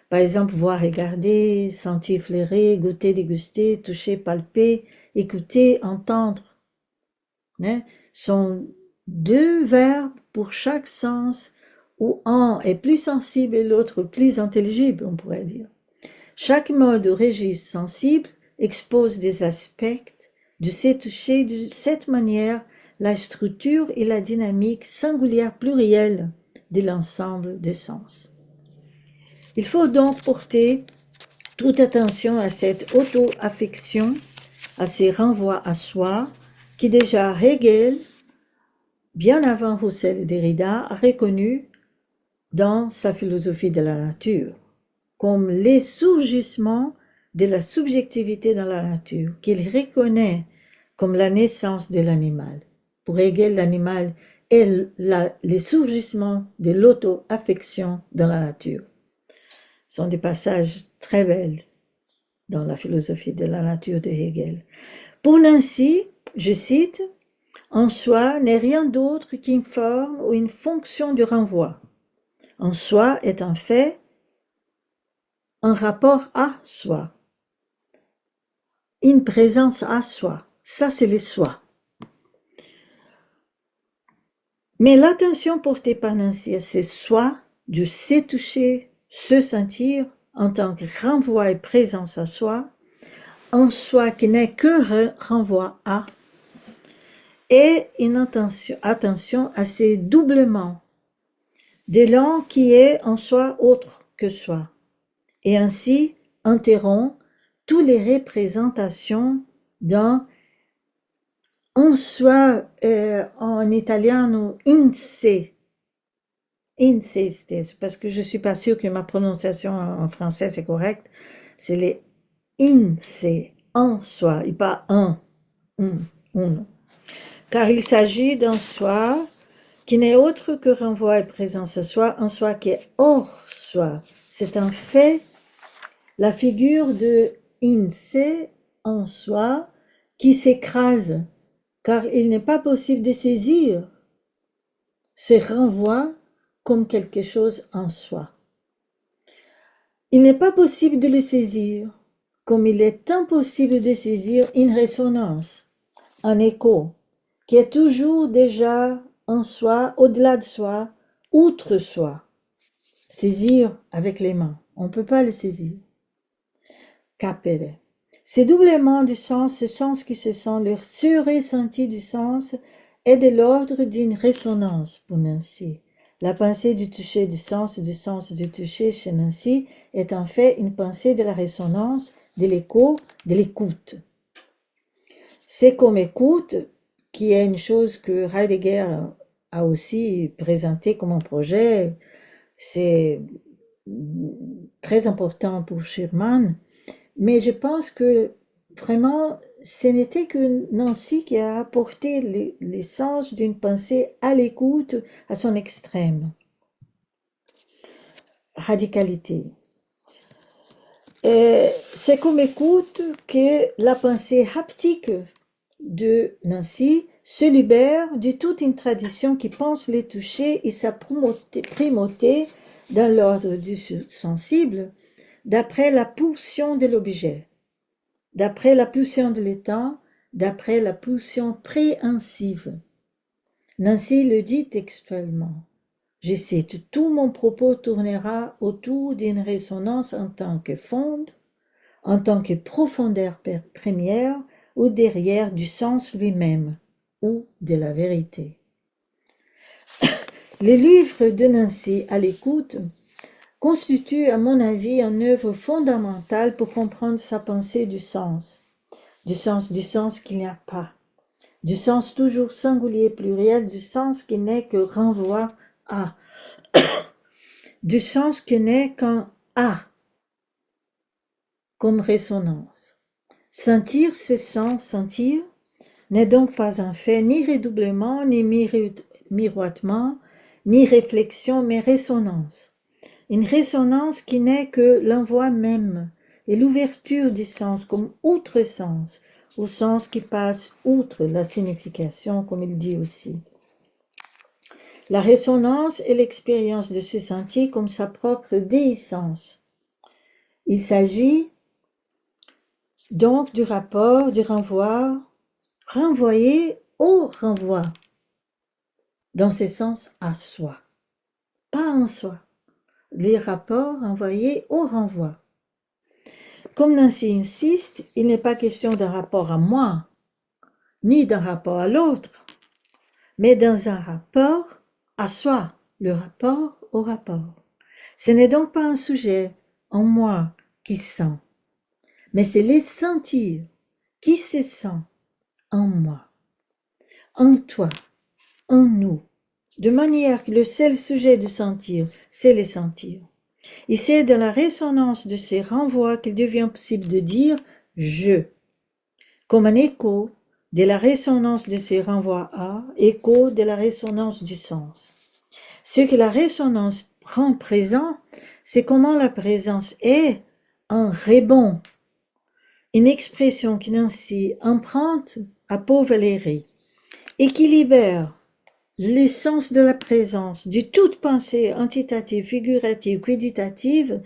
Par exemple, voir, regarder, sentir, flairer, goûter, déguster, toucher, palper, écouter, entendre. Hein? Sont deux verbes pour chaque sens où un est plus sensible et l'autre plus intelligible, on pourrait dire. Chaque mode ou registre sensible expose des aspects de se toucher de cette manière la structure et la dynamique singulière plurielle de l'ensemble des sens. Il faut donc porter toute attention à cette auto-affection, à ces renvois à soi, qui déjà Hegel, bien avant Husserl et Derrida, a reconnu dans sa philosophie de la nature, comme les surgissements de la subjectivité dans la nature, qu'il reconnaît comme la naissance de l'animal. Pour Hegel, l'animal est le surgissement de l'auto-affection dans la nature. Ce sont des passages très belles dans la philosophie de la nature de Hegel. Pour Nancy, je cite, « En soi n'est rien d'autre qu'une forme ou une fonction du renvoi. En soi est en fait un rapport à soi, une présence à soi. Ça, c'est le soi. » Mais l'attention portée par Nancy à ce soi, du se toucher, se sentir, en tant que renvoi et présence à soi, en soi qui n'est que renvoi à, et une attention à ces doublements d'élan qui est en soi autre que soi, et ainsi interrompt toutes les représentations d'un en soi, en italiano, in sé, insiste, parce que je suis pas sûre que ma prononciation en français c'est correct. C'est les in sé, en soi, et pas un, uno. Car il s'agit d'un soi qui n'est autre que renvoi et présence à soi, un soi qui est hors soi. C'est un fait, la figure de in sé, en soi, qui s'écrase, car il n'est pas possible de saisir ce renvoi comme quelque chose en soi. Il n'est pas possible de le saisir, comme il est impossible de saisir une résonance, un écho, qui est toujours déjà en soi, au-delà de soi, outre soi. Saisir avec les mains, on ne peut pas le saisir. Capere. C'est doublement du sens, ce sens qui se sent, le sur-ressenti du sens est de l'ordre d'une résonance pour Nancy. La pensée du toucher du sens du toucher chez Nancy est en fait une pensée de la résonance, de l'écho, de l'écoute. C'est comme écoute, qui est une chose que Heidegger a aussi présenté comme un projet, c'est très important pour Schirman, mais je pense que vraiment, ce n'était que Nancy qui a apporté l'essence d'une pensée à l'écoute à son extrême. Radicalité. C'est comme écoute que la pensée haptique de Nancy se libère de toute une tradition qui pense les toucher et sa primauté dans l'ordre du sensible, d'après la pulsion de l'objet, d'après la pulsion de l'état, d'après la pulsion préhensive. Nancy le dit textuellement. Je cite, tout mon propos tournera autour d'une résonance en tant que fonde, en tant que profondeur première ou derrière du sens lui-même ou de la vérité. Le livre de Nancy à l'écoute constitue à mon avis une œuvre fondamentale pour comprendre sa pensée du sens qu'il n'y a pas, du sens toujours singulier pluriel, du sens qui n'est que renvoi à, du sens qui n'est qu'un à, comme résonance. Sentir ce sens, sentir, n'est donc pas un fait ni redoublement, ni miroitement, ni réflexion, mais résonance. Une résonance qui n'est que l'envoi même et l'ouverture du sens comme outre-sens, au sens qui passe outre la signification, comme il dit aussi. La résonance est l'expérience de se sentir comme sa propre déhiscence. Il s'agit donc du rapport, du renvoi, renvoyer au renvoi, dans ce sens à soi, pas en soi. Les rapports renvoyés au renvoi. Comme Nancy insiste, il n'est pas question d'un rapport à moi, ni d'un rapport à l'autre, mais dans un rapport à soi, le rapport au rapport. Ce n'est donc pas un sujet en moi qui sent, mais c'est les sentir qui se sent en moi, en toi, en nous, de manière que le seul sujet de sentir, c'est les sentir. Et c'est dans la résonance de ces renvois qu'il devient possible de dire « je », comme un écho de la résonance de ces renvois à, écho de la résonance du sens. Ce que la résonance rend présent, c'est comment la présence est un rebond, une expression qui Nancy emprunte à Paul Valéry et qui libère le sens de la présence de toute pensée antitative, figurative, quiditative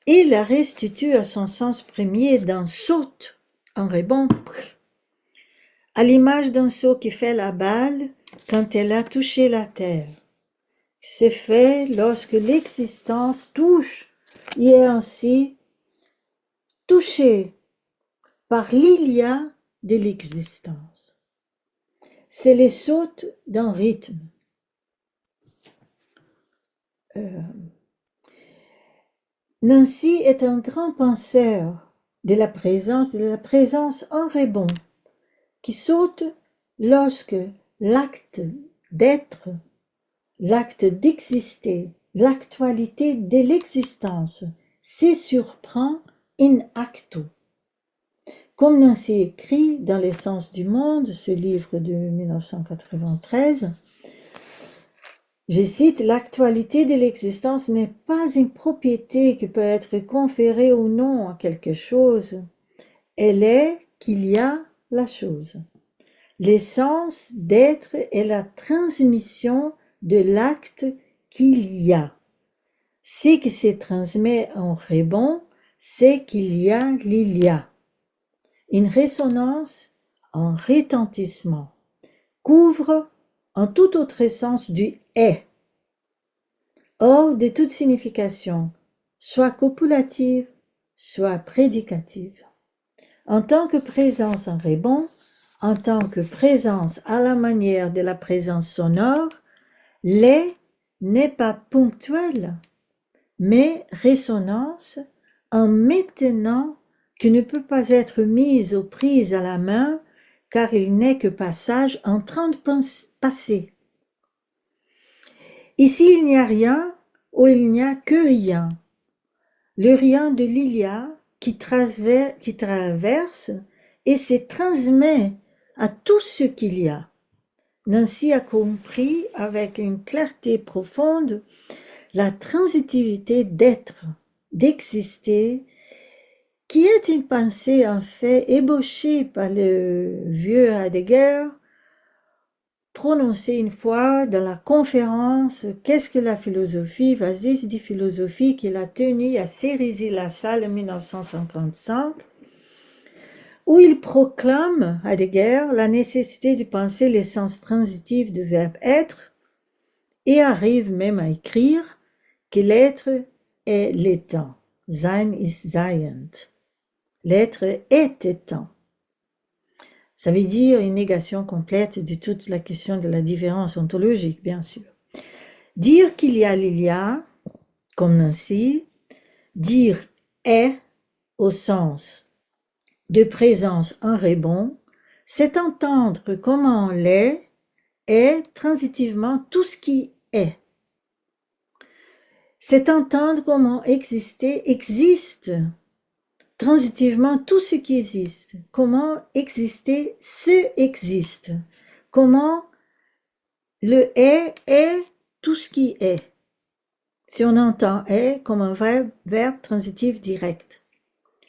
et la restitue à son sens premier d'un saut, un rebond, à l'image d'un saut qui fait la balle quand elle a touché la terre. C'est fait lorsque l'existence touche et est ainsi touchée par l'il-y-a de l'existence. C'est le saut d'un rythme. Nancy est un grand penseur de la présence en rebond, qui saute lorsque l'acte d'être, l'acte d'exister, l'actualité de l'existence se surprend in actu. Comme Nancy écrit dans l'essence du monde, ce livre de 1993, je cite, l'actualité de l'existence n'est pas une propriété qui peut être conférée ou non à quelque chose. Elle est qu'il y a la chose. L'essence d'être est la transmission de l'acte qu'il y a. Ce qui se transmet en rebond, c'est qu'il y a l'il y a. Une résonance, un retentissement, couvre en tout autre sens du est, hors de toute signification, soit copulative, soit prédicative. En tant que présence en rebond, en tant que présence à la manière de la présence sonore, l'est n'est pas ponctuel, mais résonance, en maintenant qui ne peut pas être mise aux prises à la main, car il n'est que passage en train de passer. Ici, il n'y a rien ou il n'y a que rien. Le rien de l'Ilia qui traverse et se transmet à tout ce qu'il y a. Nancy a compris avec une clarté profonde la transitivité d'être, d'exister, qui est une pensée en fait ébauchée par le vieux Heidegger, prononcée une fois dans la conférence Qu'est-ce que la philosophie, Vasis dit philosophie, qu'il a tenue à Cerisy-la-Salle en 1955, où il proclame, Heidegger, la nécessité de penser l'essence transitive du verbe être, et arrive même à écrire que l'être est l'étant. Sein ist seiend. L'être est étant. Ça veut dire une négation complète de toute la question de la différence ontologique, bien sûr. Dire qu'il y a l'il y a, comme Nancy, dire est au sens de présence en rebond, c'est entendre comment l'est est transitivement tout ce qui est. C'est entendre comment exister existe transitivement tout ce qui existe. Comment exister se existe. Comment le est tout ce qui est. Si on entend est comme un verbe transitif direct,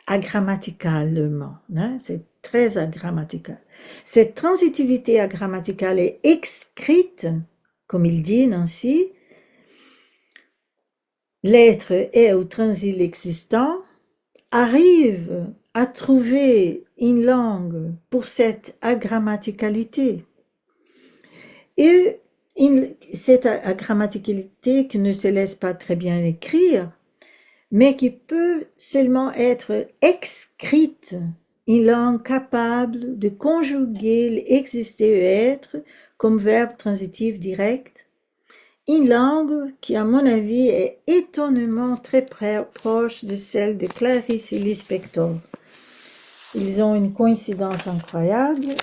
agrammaticalement, hein, c'est très agrammatical. Cette transitivité agrammaticale est écrite, comme il dit Nancy, l'être est au transit l'existant, arrive à trouver une langue pour cette agrammaticalité. Et cette agrammaticalité qui ne se laisse pas très bien écrire, mais qui peut seulement être écrite, une langue capable de conjuguer l'exister et être comme verbe transitif direct, une langue qui, à mon avis, est étonnamment très proche de celle de Clarice et Lispector. Ils ont une coïncidence incroyable,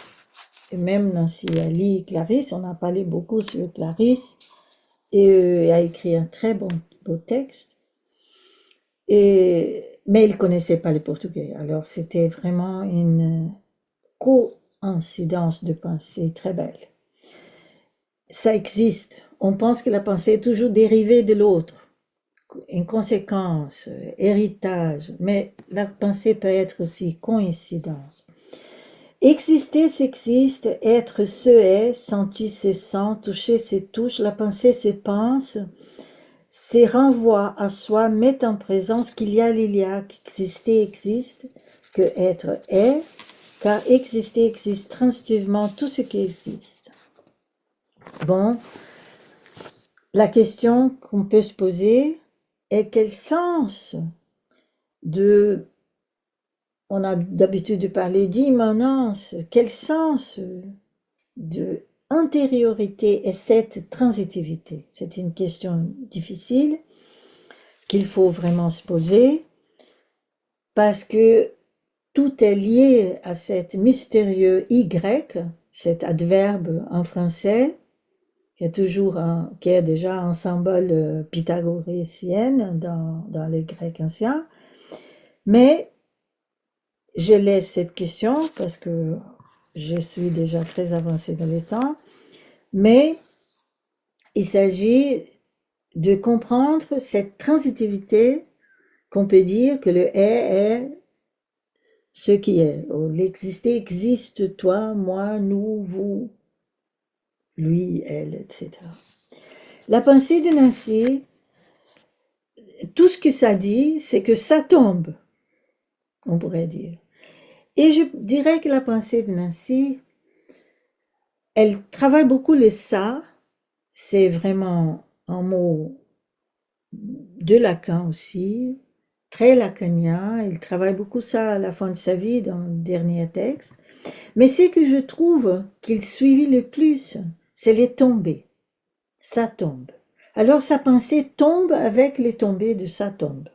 et même Nancy a lu Clarisse, on a parlé beaucoup sur Clarisse, et a écrit un très beau texte, mais il ne connaissait pas le portugais, alors c'était vraiment une coïncidence de pensée très belle. Ça existe. On pense que la pensée est toujours dérivée de l'autre, une conséquence, héritage, mais la pensée peut être aussi coïncidence. Exister s'existe, être se est, sentir se sent, toucher se touche, la pensée se pense, se renvoie à soi, met en présence qu'il y a l'il y a, qu'exister existe, que être est, car exister existe transitivement tout ce qui existe. Bon, la question qu'on peut se poser est quel sens on a d'habitude de parler d'immanence, quel sens de antériorité est cette transitivité? C'est une question difficile qu'il faut vraiment se poser parce que tout est lié à cet mystérieux Y, cet adverbe en français, qui est déjà un symbole pythagoricien dans les Grecs anciens. Mais je laisse cette question parce que je suis déjà très avancée dans le temps. Mais il s'agit de comprendre cette transitivité qu'on peut dire que le est ce qui est. L'exister existe, toi, moi, nous, vous, lui, elle, etc. La pensée de Nancy, tout ce que ça dit, c'est que ça tombe, on pourrait dire. Et je dirais que la pensée de Nancy, elle travaille beaucoup le ça, c'est vraiment un mot de Lacan aussi, très lacanien, il travaille beaucoup ça à la fin de sa vie dans le dernier texte, mais ce que je trouve qu'il suivit le plus, c'est les tombées, ça tombe. Alors sa pensée tombe avec les tombées de sa tombe.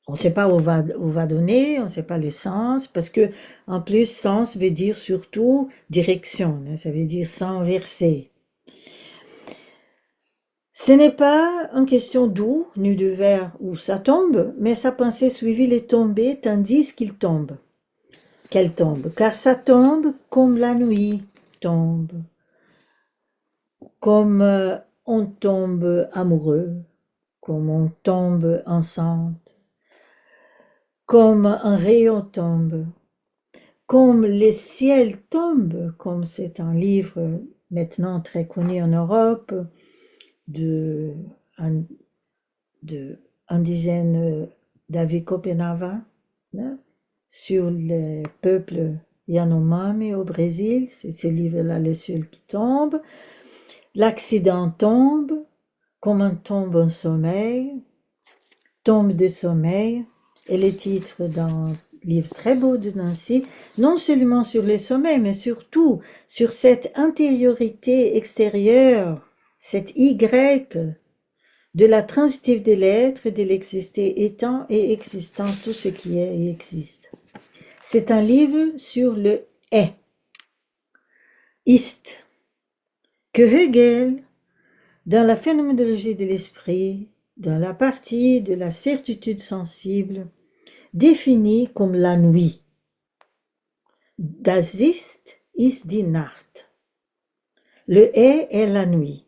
On ne sait pas où va donner, on ne sait pas les sens, parce que en plus, sens veut dire surtout direction, hein, ça veut dire s'enverser. Ce n'est pas une question d'où, ni de vers où ça tombe, mais sa pensée suivit les tombées tandis qu'il tombe. Qu'elle tombe, car ça tombe comme la nuit tombe, comme on tombe amoureux, comme on tombe enceinte, comme un rayon tombe, comme les ciels tombent, comme c'est un livre maintenant très connu en Europe de indigène David Copenhaver, hein, sur les peuples Yanomami au Brésil. C'est ce livre-là, Les cieux qui tombent. L'accident tombe, comme on tombe en sommeil, tombe de sommeil, et le titre d'un livre très beau de Nancy, non seulement sur le sommeil, mais surtout sur cette intériorité extérieure, cette Y de la transitive de l'être, de l'exister étant et existant tout ce qui est et existe. C'est un livre sur le est, ist, que Hegel, dans la phénoménologie de l'esprit, dans la partie de la certitude sensible, définit comme la nuit. Das ist die Nacht. Le est la nuit.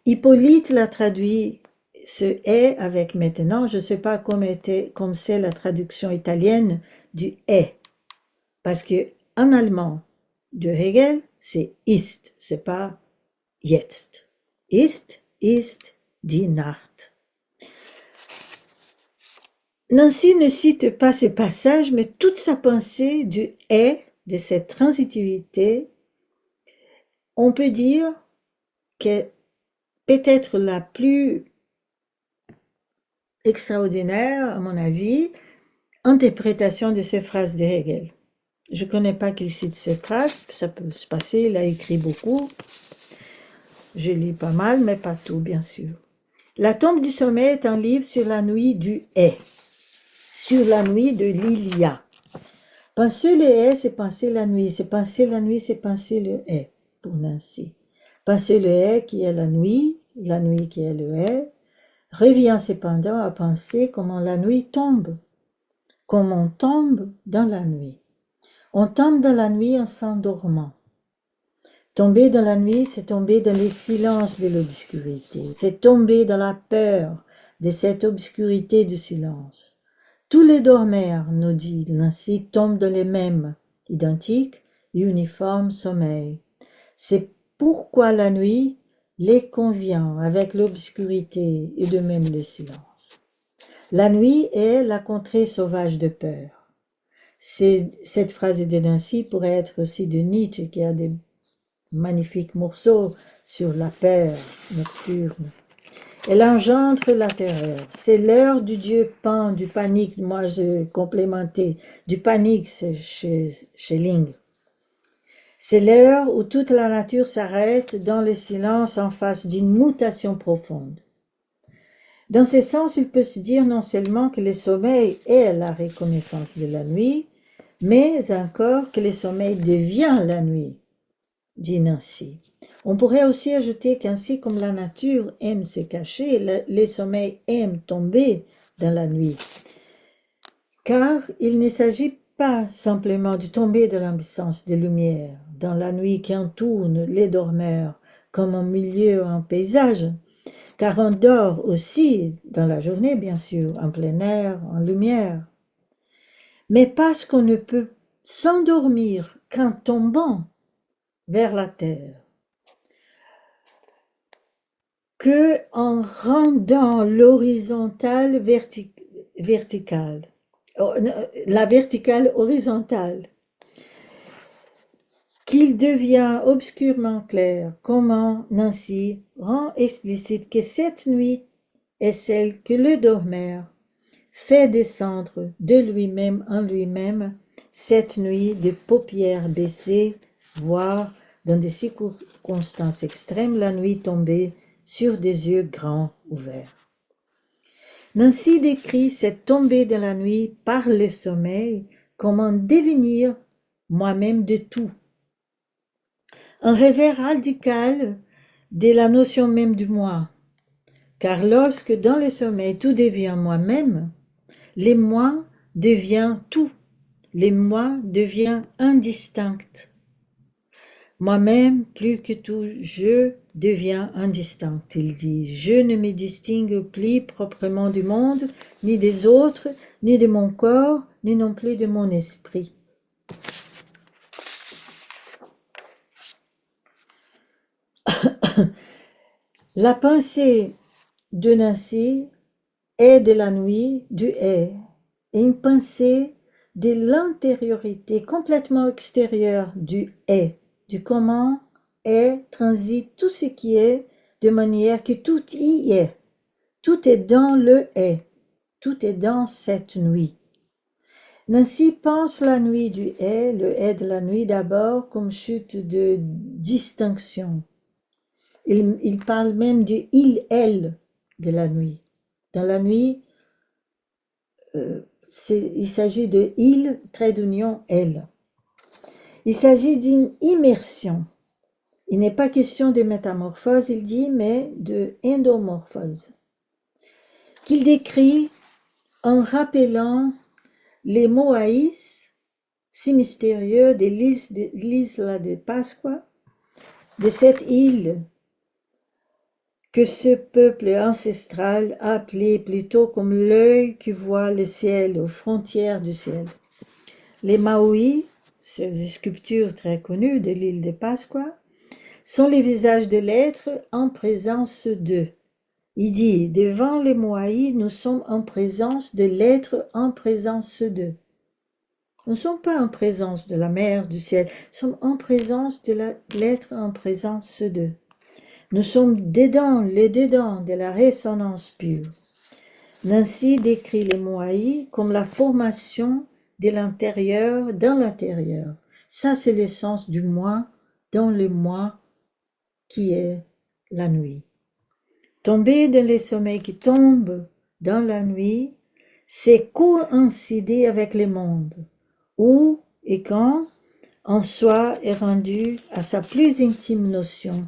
Hippolyte l'a traduit ce est avec maintenant, je ne sais pas comme c'est la traduction italienne du est, parce que en allemand de Hegel c'est ist, c'est pas jetzt. Ist die Nacht. Nancy ne cite pas ces passages, mais toute sa pensée du est, de cette transitivité, on peut dire que peut-être la plus extraordinaire, à mon avis, interprétation de ces phrases de Hegel. Je ne connais pas qu'il cite ces phrases, ça peut se passer, il a écrit beaucoup. Je lis pas mal, mais pas tout, bien sûr. La tombe du sommeil est un livre sur la nuit du est, sur la nuit de l'il y a. Penser le est, c'est penser la nuit, c'est penser la nuit, c'est penser le est, pour Nancy. Penser le est qui est la nuit qui est le est, revient cependant à penser comment la nuit tombe, comme on tombe dans la nuit. On tombe dans la nuit en s'endormant. Tomber dans la nuit, c'est tomber dans les silences de l'obscurité, c'est tomber dans la peur de cette obscurité du silence. Tous les dormeurs, nous dit Nancy, tombent dans les mêmes, identiques et uniformes sommeils. C'est pourquoi la nuit les convient avec l'obscurité et de même le silence. La nuit est la contrée sauvage de peur. Cette phrase de Nancy pourrait être aussi de Nietzsche qui a des magnifiques morceaux sur la peur nocturne. Elle engendre la terreur. C'est l'heure du Dieu pan, du panique. Moi, je complémentais. Du panique, c'est chez Ling. C'est l'heure où toute la nature s'arrête dans le silence en face d'une mutation profonde. Dans ce sens, il peut se dire non seulement que le sommeil est la reconnaissance de la nuit, mais encore que le sommeil devient la nuit. dit Nancy. On pourrait aussi ajouter qu'ainsi comme la nature aime se cacher, les sommeils aiment tomber dans la nuit. Car il ne s'agit pas simplement de tomber de l'absence de lumière, dans la nuit qui entoure les dormeurs, comme un milieu, un paysage, car on dort aussi dans la journée, bien sûr, en plein air, en lumière. Mais parce qu'on ne peut s'endormir qu'en tombant vers la terre, que en rendant l'horizontale verticale, la verticale horizontale, qu'il devient obscurement clair comment Nancy rend explicite que cette nuit est celle que le dormeur fait descendre de lui-même en lui-même, cette nuit de paupières baissées, voire dans des circonstances extrêmes, la nuit tombée sur des yeux grands ouverts. Nancy décrit cette tombée de la nuit par le sommeil comme un devenir moi-même de tout. Un réveil radical de la notion même du moi, car lorsque dans le sommeil tout devient moi-même, les moi devient tout, les moi devient indistinct. Moi-même, plus que tout, je deviens indistinct. Il dit, je ne me distingue plus proprement du monde, ni des autres, ni de mon corps, ni non plus de mon esprit. La pensée de Nancy est de la nuit, du est, et une pensée de l'intériorité complètement extérieure du est, du comment est, transite tout ce qui est, de manière que tout y est. Tout est dans le est, tout est dans cette nuit. Nancy pense la nuit du est, le est de la nuit d'abord comme chute de distinction. Il parle même du il-elle de la nuit. Dans la nuit, il s'agit de il, trait d'union, elle. Il s'agit d'une immersion. Il n'est pas question de métamorphose, il dit, mais de endomorphose, qu'il décrit en rappelant les Moaïs, si mystérieux de l'isla de Pascua, de cette île que ce peuple ancestral appelait plutôt comme l'œil qui voit le ciel aux frontières du ciel. Les Maui, ces sculptures très connues de l'île de Pascua, sont les visages de l'être en présence d'eux. Il dit, devant les Moai, nous sommes en présence de l'être en présence d'eux. Nous ne sommes pas en présence de la mer, du ciel, nous sommes en présence de l'être en présence d'eux. Nous sommes dedans, les dedans de la résonance pure. Nancy décrit les Moai comme la formation de l'intérieur dans l'intérieur. Ça, c'est l'essence du moi dans le moi qui est la nuit. Tomber dans les sommeils qui tombent dans la nuit, c'est coïncider avec le monde, où et quand en soi est rendu à sa plus intime notion,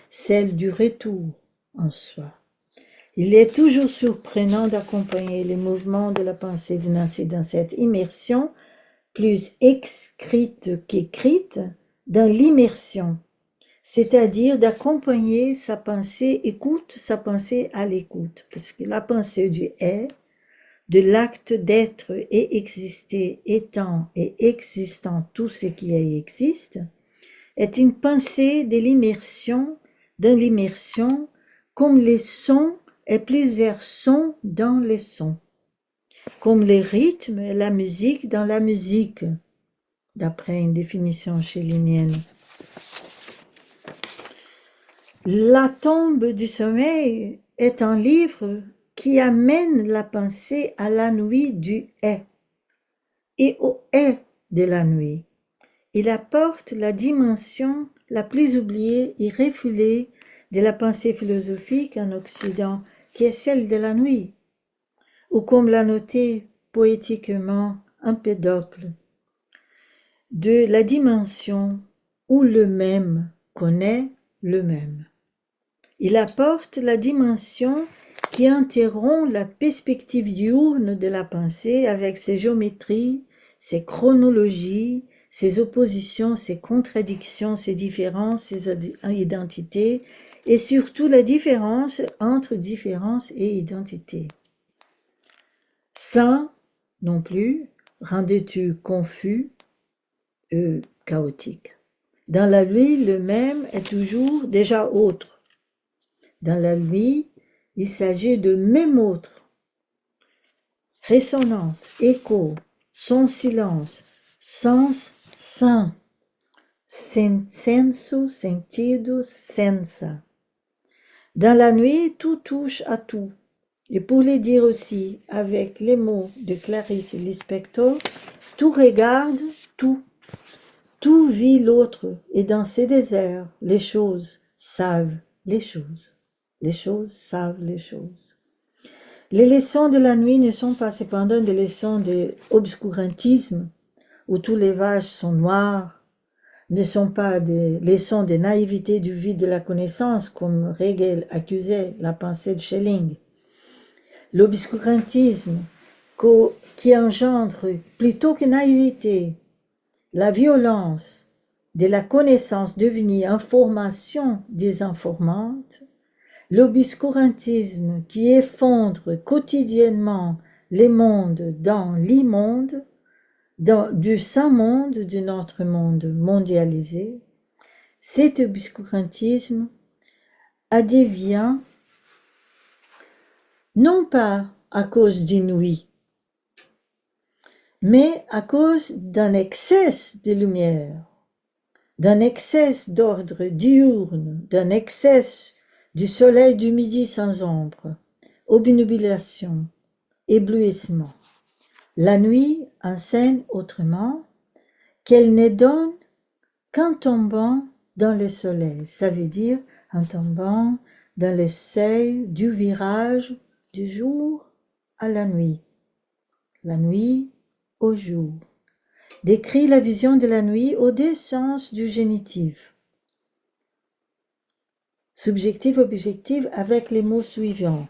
celle du retour en soi. Il est toujours surprenant d'accompagner les mouvements de la pensée de Nancy dans cette immersion, plus écrite qu'écrite, dans l'immersion, c'est-à-dire d'accompagner sa pensée, écoute sa pensée à l'écoute, parce que la pensée du est, de l'acte d'être et exister, étant et existant tout ce qui existe, est une pensée de l'immersion, dans l'immersion, comme les sons et plusieurs sons dans les sons, comme les rythmes et la musique dans la musique, d'après une définition schellinienne. La tombe du sommeil est un livre qui amène la pensée à la nuit du est et au est de la nuit. Il apporte la dimension la plus oubliée et refoulée de la pensée philosophique en Occident, qui est celle de la nuit, ou comme l'a noté poétiquement Empédocle, de la dimension où le même connaît le même. Il apporte la dimension qui interrompt la perspective diurne de la pensée avec ses géométries, ses chronologies, ses oppositions, ses contradictions, ses différences, ses identités, et surtout la différence entre différence et identité. Sans, non plus, rendais-tu confus, chaotique. Dans la nuit, le même est toujours déjà autre. Dans la nuit, il s'agit de même autre. Résonance, écho, son silence, sens, sans, senso, sentido, senza. Dans la nuit, tout touche à tout. Et pour le dire aussi avec les mots de Clarice Lispector, tout regarde tout. Tout vit l'autre, et dans ces déserts, les choses savent les choses. Les choses savent les choses. Les leçons de la nuit ne sont pas cependant des leçons d'obscurantisme, où tous les vaches sont noirs, ne sont pas des leçons de naïveté du vide de la connaissance, comme Hegel accusait la pensée de Schelling. L'obscurantisme qui engendre, plutôt que naïveté, la violence de la connaissance devenue information désinformante, l'obscurantisme qui effondre quotidiennement les mondes dans l'immonde, du sans-monde de notre monde mondialisé, cet obscurantisme advient non pas à cause d'une nuit, mais à cause d'un excès de lumière, d'un excès d'ordre diurne, d'un excès du soleil du midi sans ombre, obnubilation, éblouissement. La nuit enseigne autrement qu'elle ne donne qu'en tombant dans le soleil, ça veut dire en tombant dans le seuil du virage du jour à la nuit au jour. Décrit la vision de la nuit au deux sens du génitif. Subjectif, objectif, avec les mots suivants.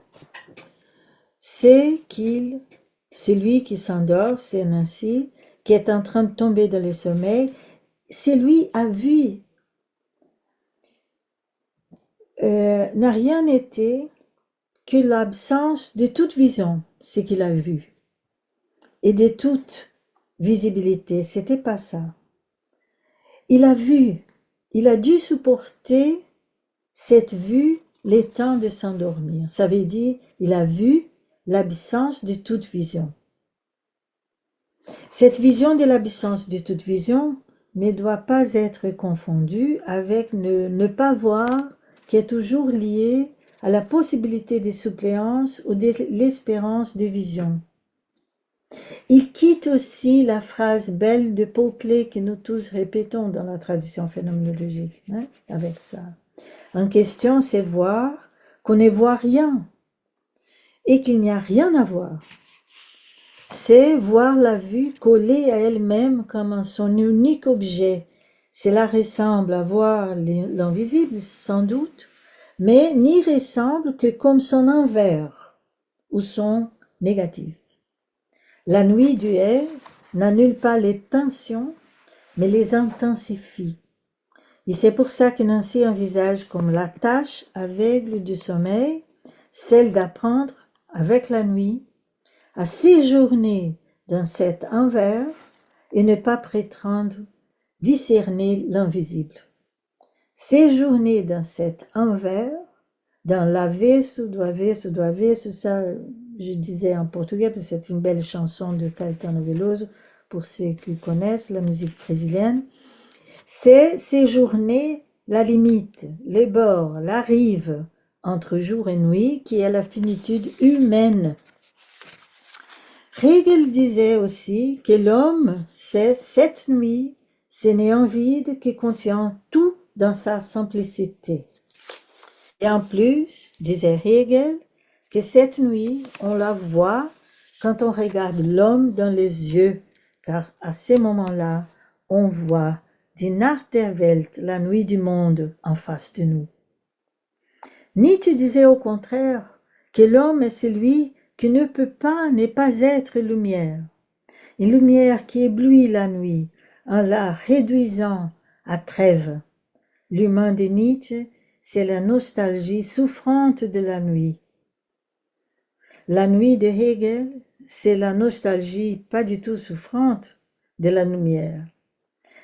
C'est lui qui s'endort, c'est Nancy, qui est en train de tomber dans le sommeil, c'est lui a vu. N'a rien été que l'absence de toute vision, ce qu'il a vu, et de toute visibilité, c'était pas ça. Il a vu, il a dû supporter cette vue le temps de s'endormir. Ça veut dire, il a vu l'absence de toute vision. Cette vision de l'absence de toute vision ne doit pas être confondue avec ne pas voir qui est toujours lié à la possibilité de suppléance ou de l'espérance de vision. Il quitte aussi la phrase belle de Pauclet que nous tous répétons dans la tradition phénoménologique, avec ça. En question, c'est voir qu'on ne voit rien et qu'il n'y a rien à voir. C'est voir la vue collée à elle-même comme son unique objet. Cela ressemble à voir l'invisible, sans doute, mais n'y ressemble que comme son envers ou son négatif. La nuit du Ève n'annule pas les tensions, mais les intensifie. Et c'est pour ça que Nancy envisage comme la tâche aveugle du sommeil, celle d'apprendre avec la nuit à séjourner dans cet envers et ne pas prétendre discerner l'invisible. Séjourner dans cet envers, dans l'avesso, do avesso, ça je disais en portugais parce que c'est une belle chanson de Caetano Veloso pour ceux qui connaissent la musique brésilienne, c'est séjourner la limite, les bords, la rive entre jour et nuit qui est la finitude humaine. Hegel disait aussi que l'homme, c'est cette nuit, ce néant vide qui contient tout dans sa simplicité. Et en plus, disait Hegel, que cette nuit, on la voit quand on regarde l'homme dans les yeux, car à ces moments-là, on voit die Nacht der Welt, la nuit du monde, en face de nous. Nietzsche disait au contraire que l'homme est celui qui ne peut pas ne pas être lumière, une lumière qui éblouit la nuit en la réduisant à trêve. L'humain de Nietzsche, c'est la nostalgie souffrante de la nuit. La nuit de Hegel, c'est la nostalgie pas du tout souffrante de la lumière.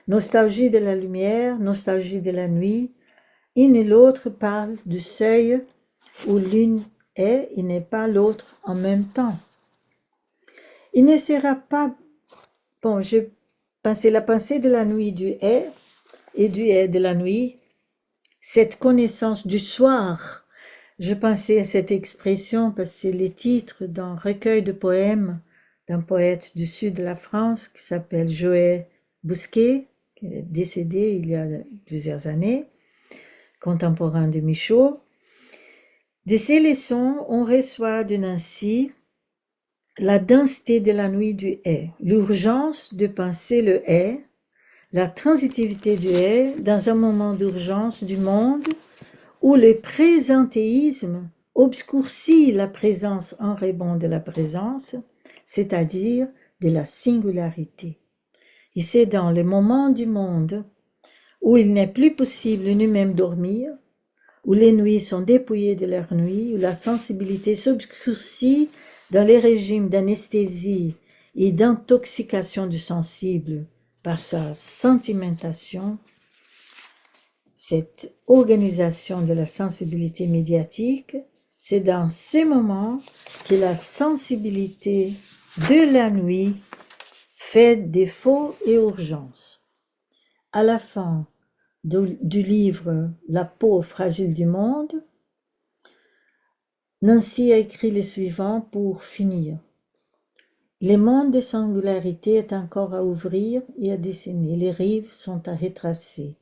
Nostalgie de la lumière, nostalgie de la nuit, une et l'autre parlent du seuil où l'une est et n'est pas l'autre en même temps. Il ne sera pas... Bon, je pensais la pensée de la nuit du est et du est de la nuit, cette connaissance du soir. Je pensais à cette expression parce que c'est le titre d'un recueil de poèmes d'un poète du sud de la France qui s'appelle Joël Bousquet, qui est décédé il y a plusieurs années, contemporain de Michaud. De ces leçons, on reçoit de Nancy la densité de la nuit du est, l'urgence de penser le est, la transitivité du est dans un moment d'urgence du monde où le présentéisme obscurcit la présence en rebond de la présence, c'est-à-dire de la singularité. Et c'est dans le moment du monde où il n'est plus possible ni même dormir, où les nuits sont dépouillées de leur nuit, où la sensibilité s'obscurcit dans les régimes d'anesthésie et d'intoxication du sensible par sa sentimentation, cette organisation de la sensibilité médiatique, c'est dans ces moments que la sensibilité de la nuit fait défaut et urgence. À la fin du livre La peau fragile du monde, Nancy a écrit le suivant pour finir. Le monde de singularité est encore à ouvrir et à dessiner, les rives sont à retracer.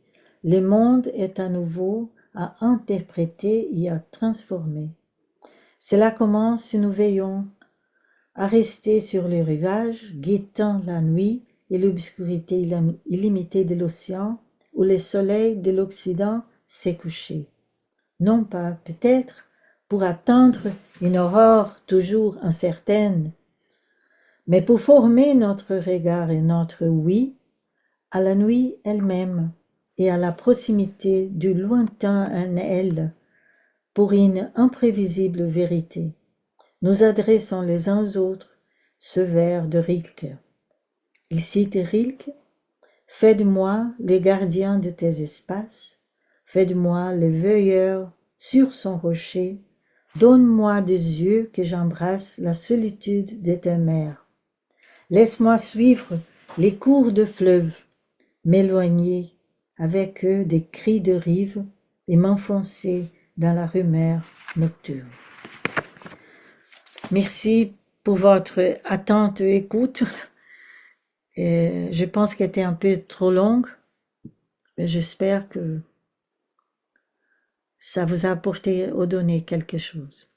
Le monde est à nouveau à interpréter et à transformer. Cela commence si nous veillons à rester sur le rivage, guettant la nuit et l'obscurité illimitée de l'océan où le soleil de l'Occident s'est couché. Non pas, peut-être, pour attendre une aurore toujours incertaine, mais pour former notre regard et notre oui à la nuit elle-même et à la proximité du lointain en elle pour une imprévisible vérité. Nous adressons les uns aux autres ce vers de Rilke. Il cite Rilke: « Fais de moi le gardien de tes espaces, fais de moi le veilleur sur son rocher, donne-moi des yeux que j'embrasse la solitude de tes mers. Laisse-moi suivre les cours de fleuve, m'éloigner avec eux des cris de rive et m'enfoncer dans la rumeur nocturne. » Merci pour votre attente et écoute. Et je pense qu'elle était un peu trop longue, mais j'espère que ça vous a apporté ou donné quelque chose.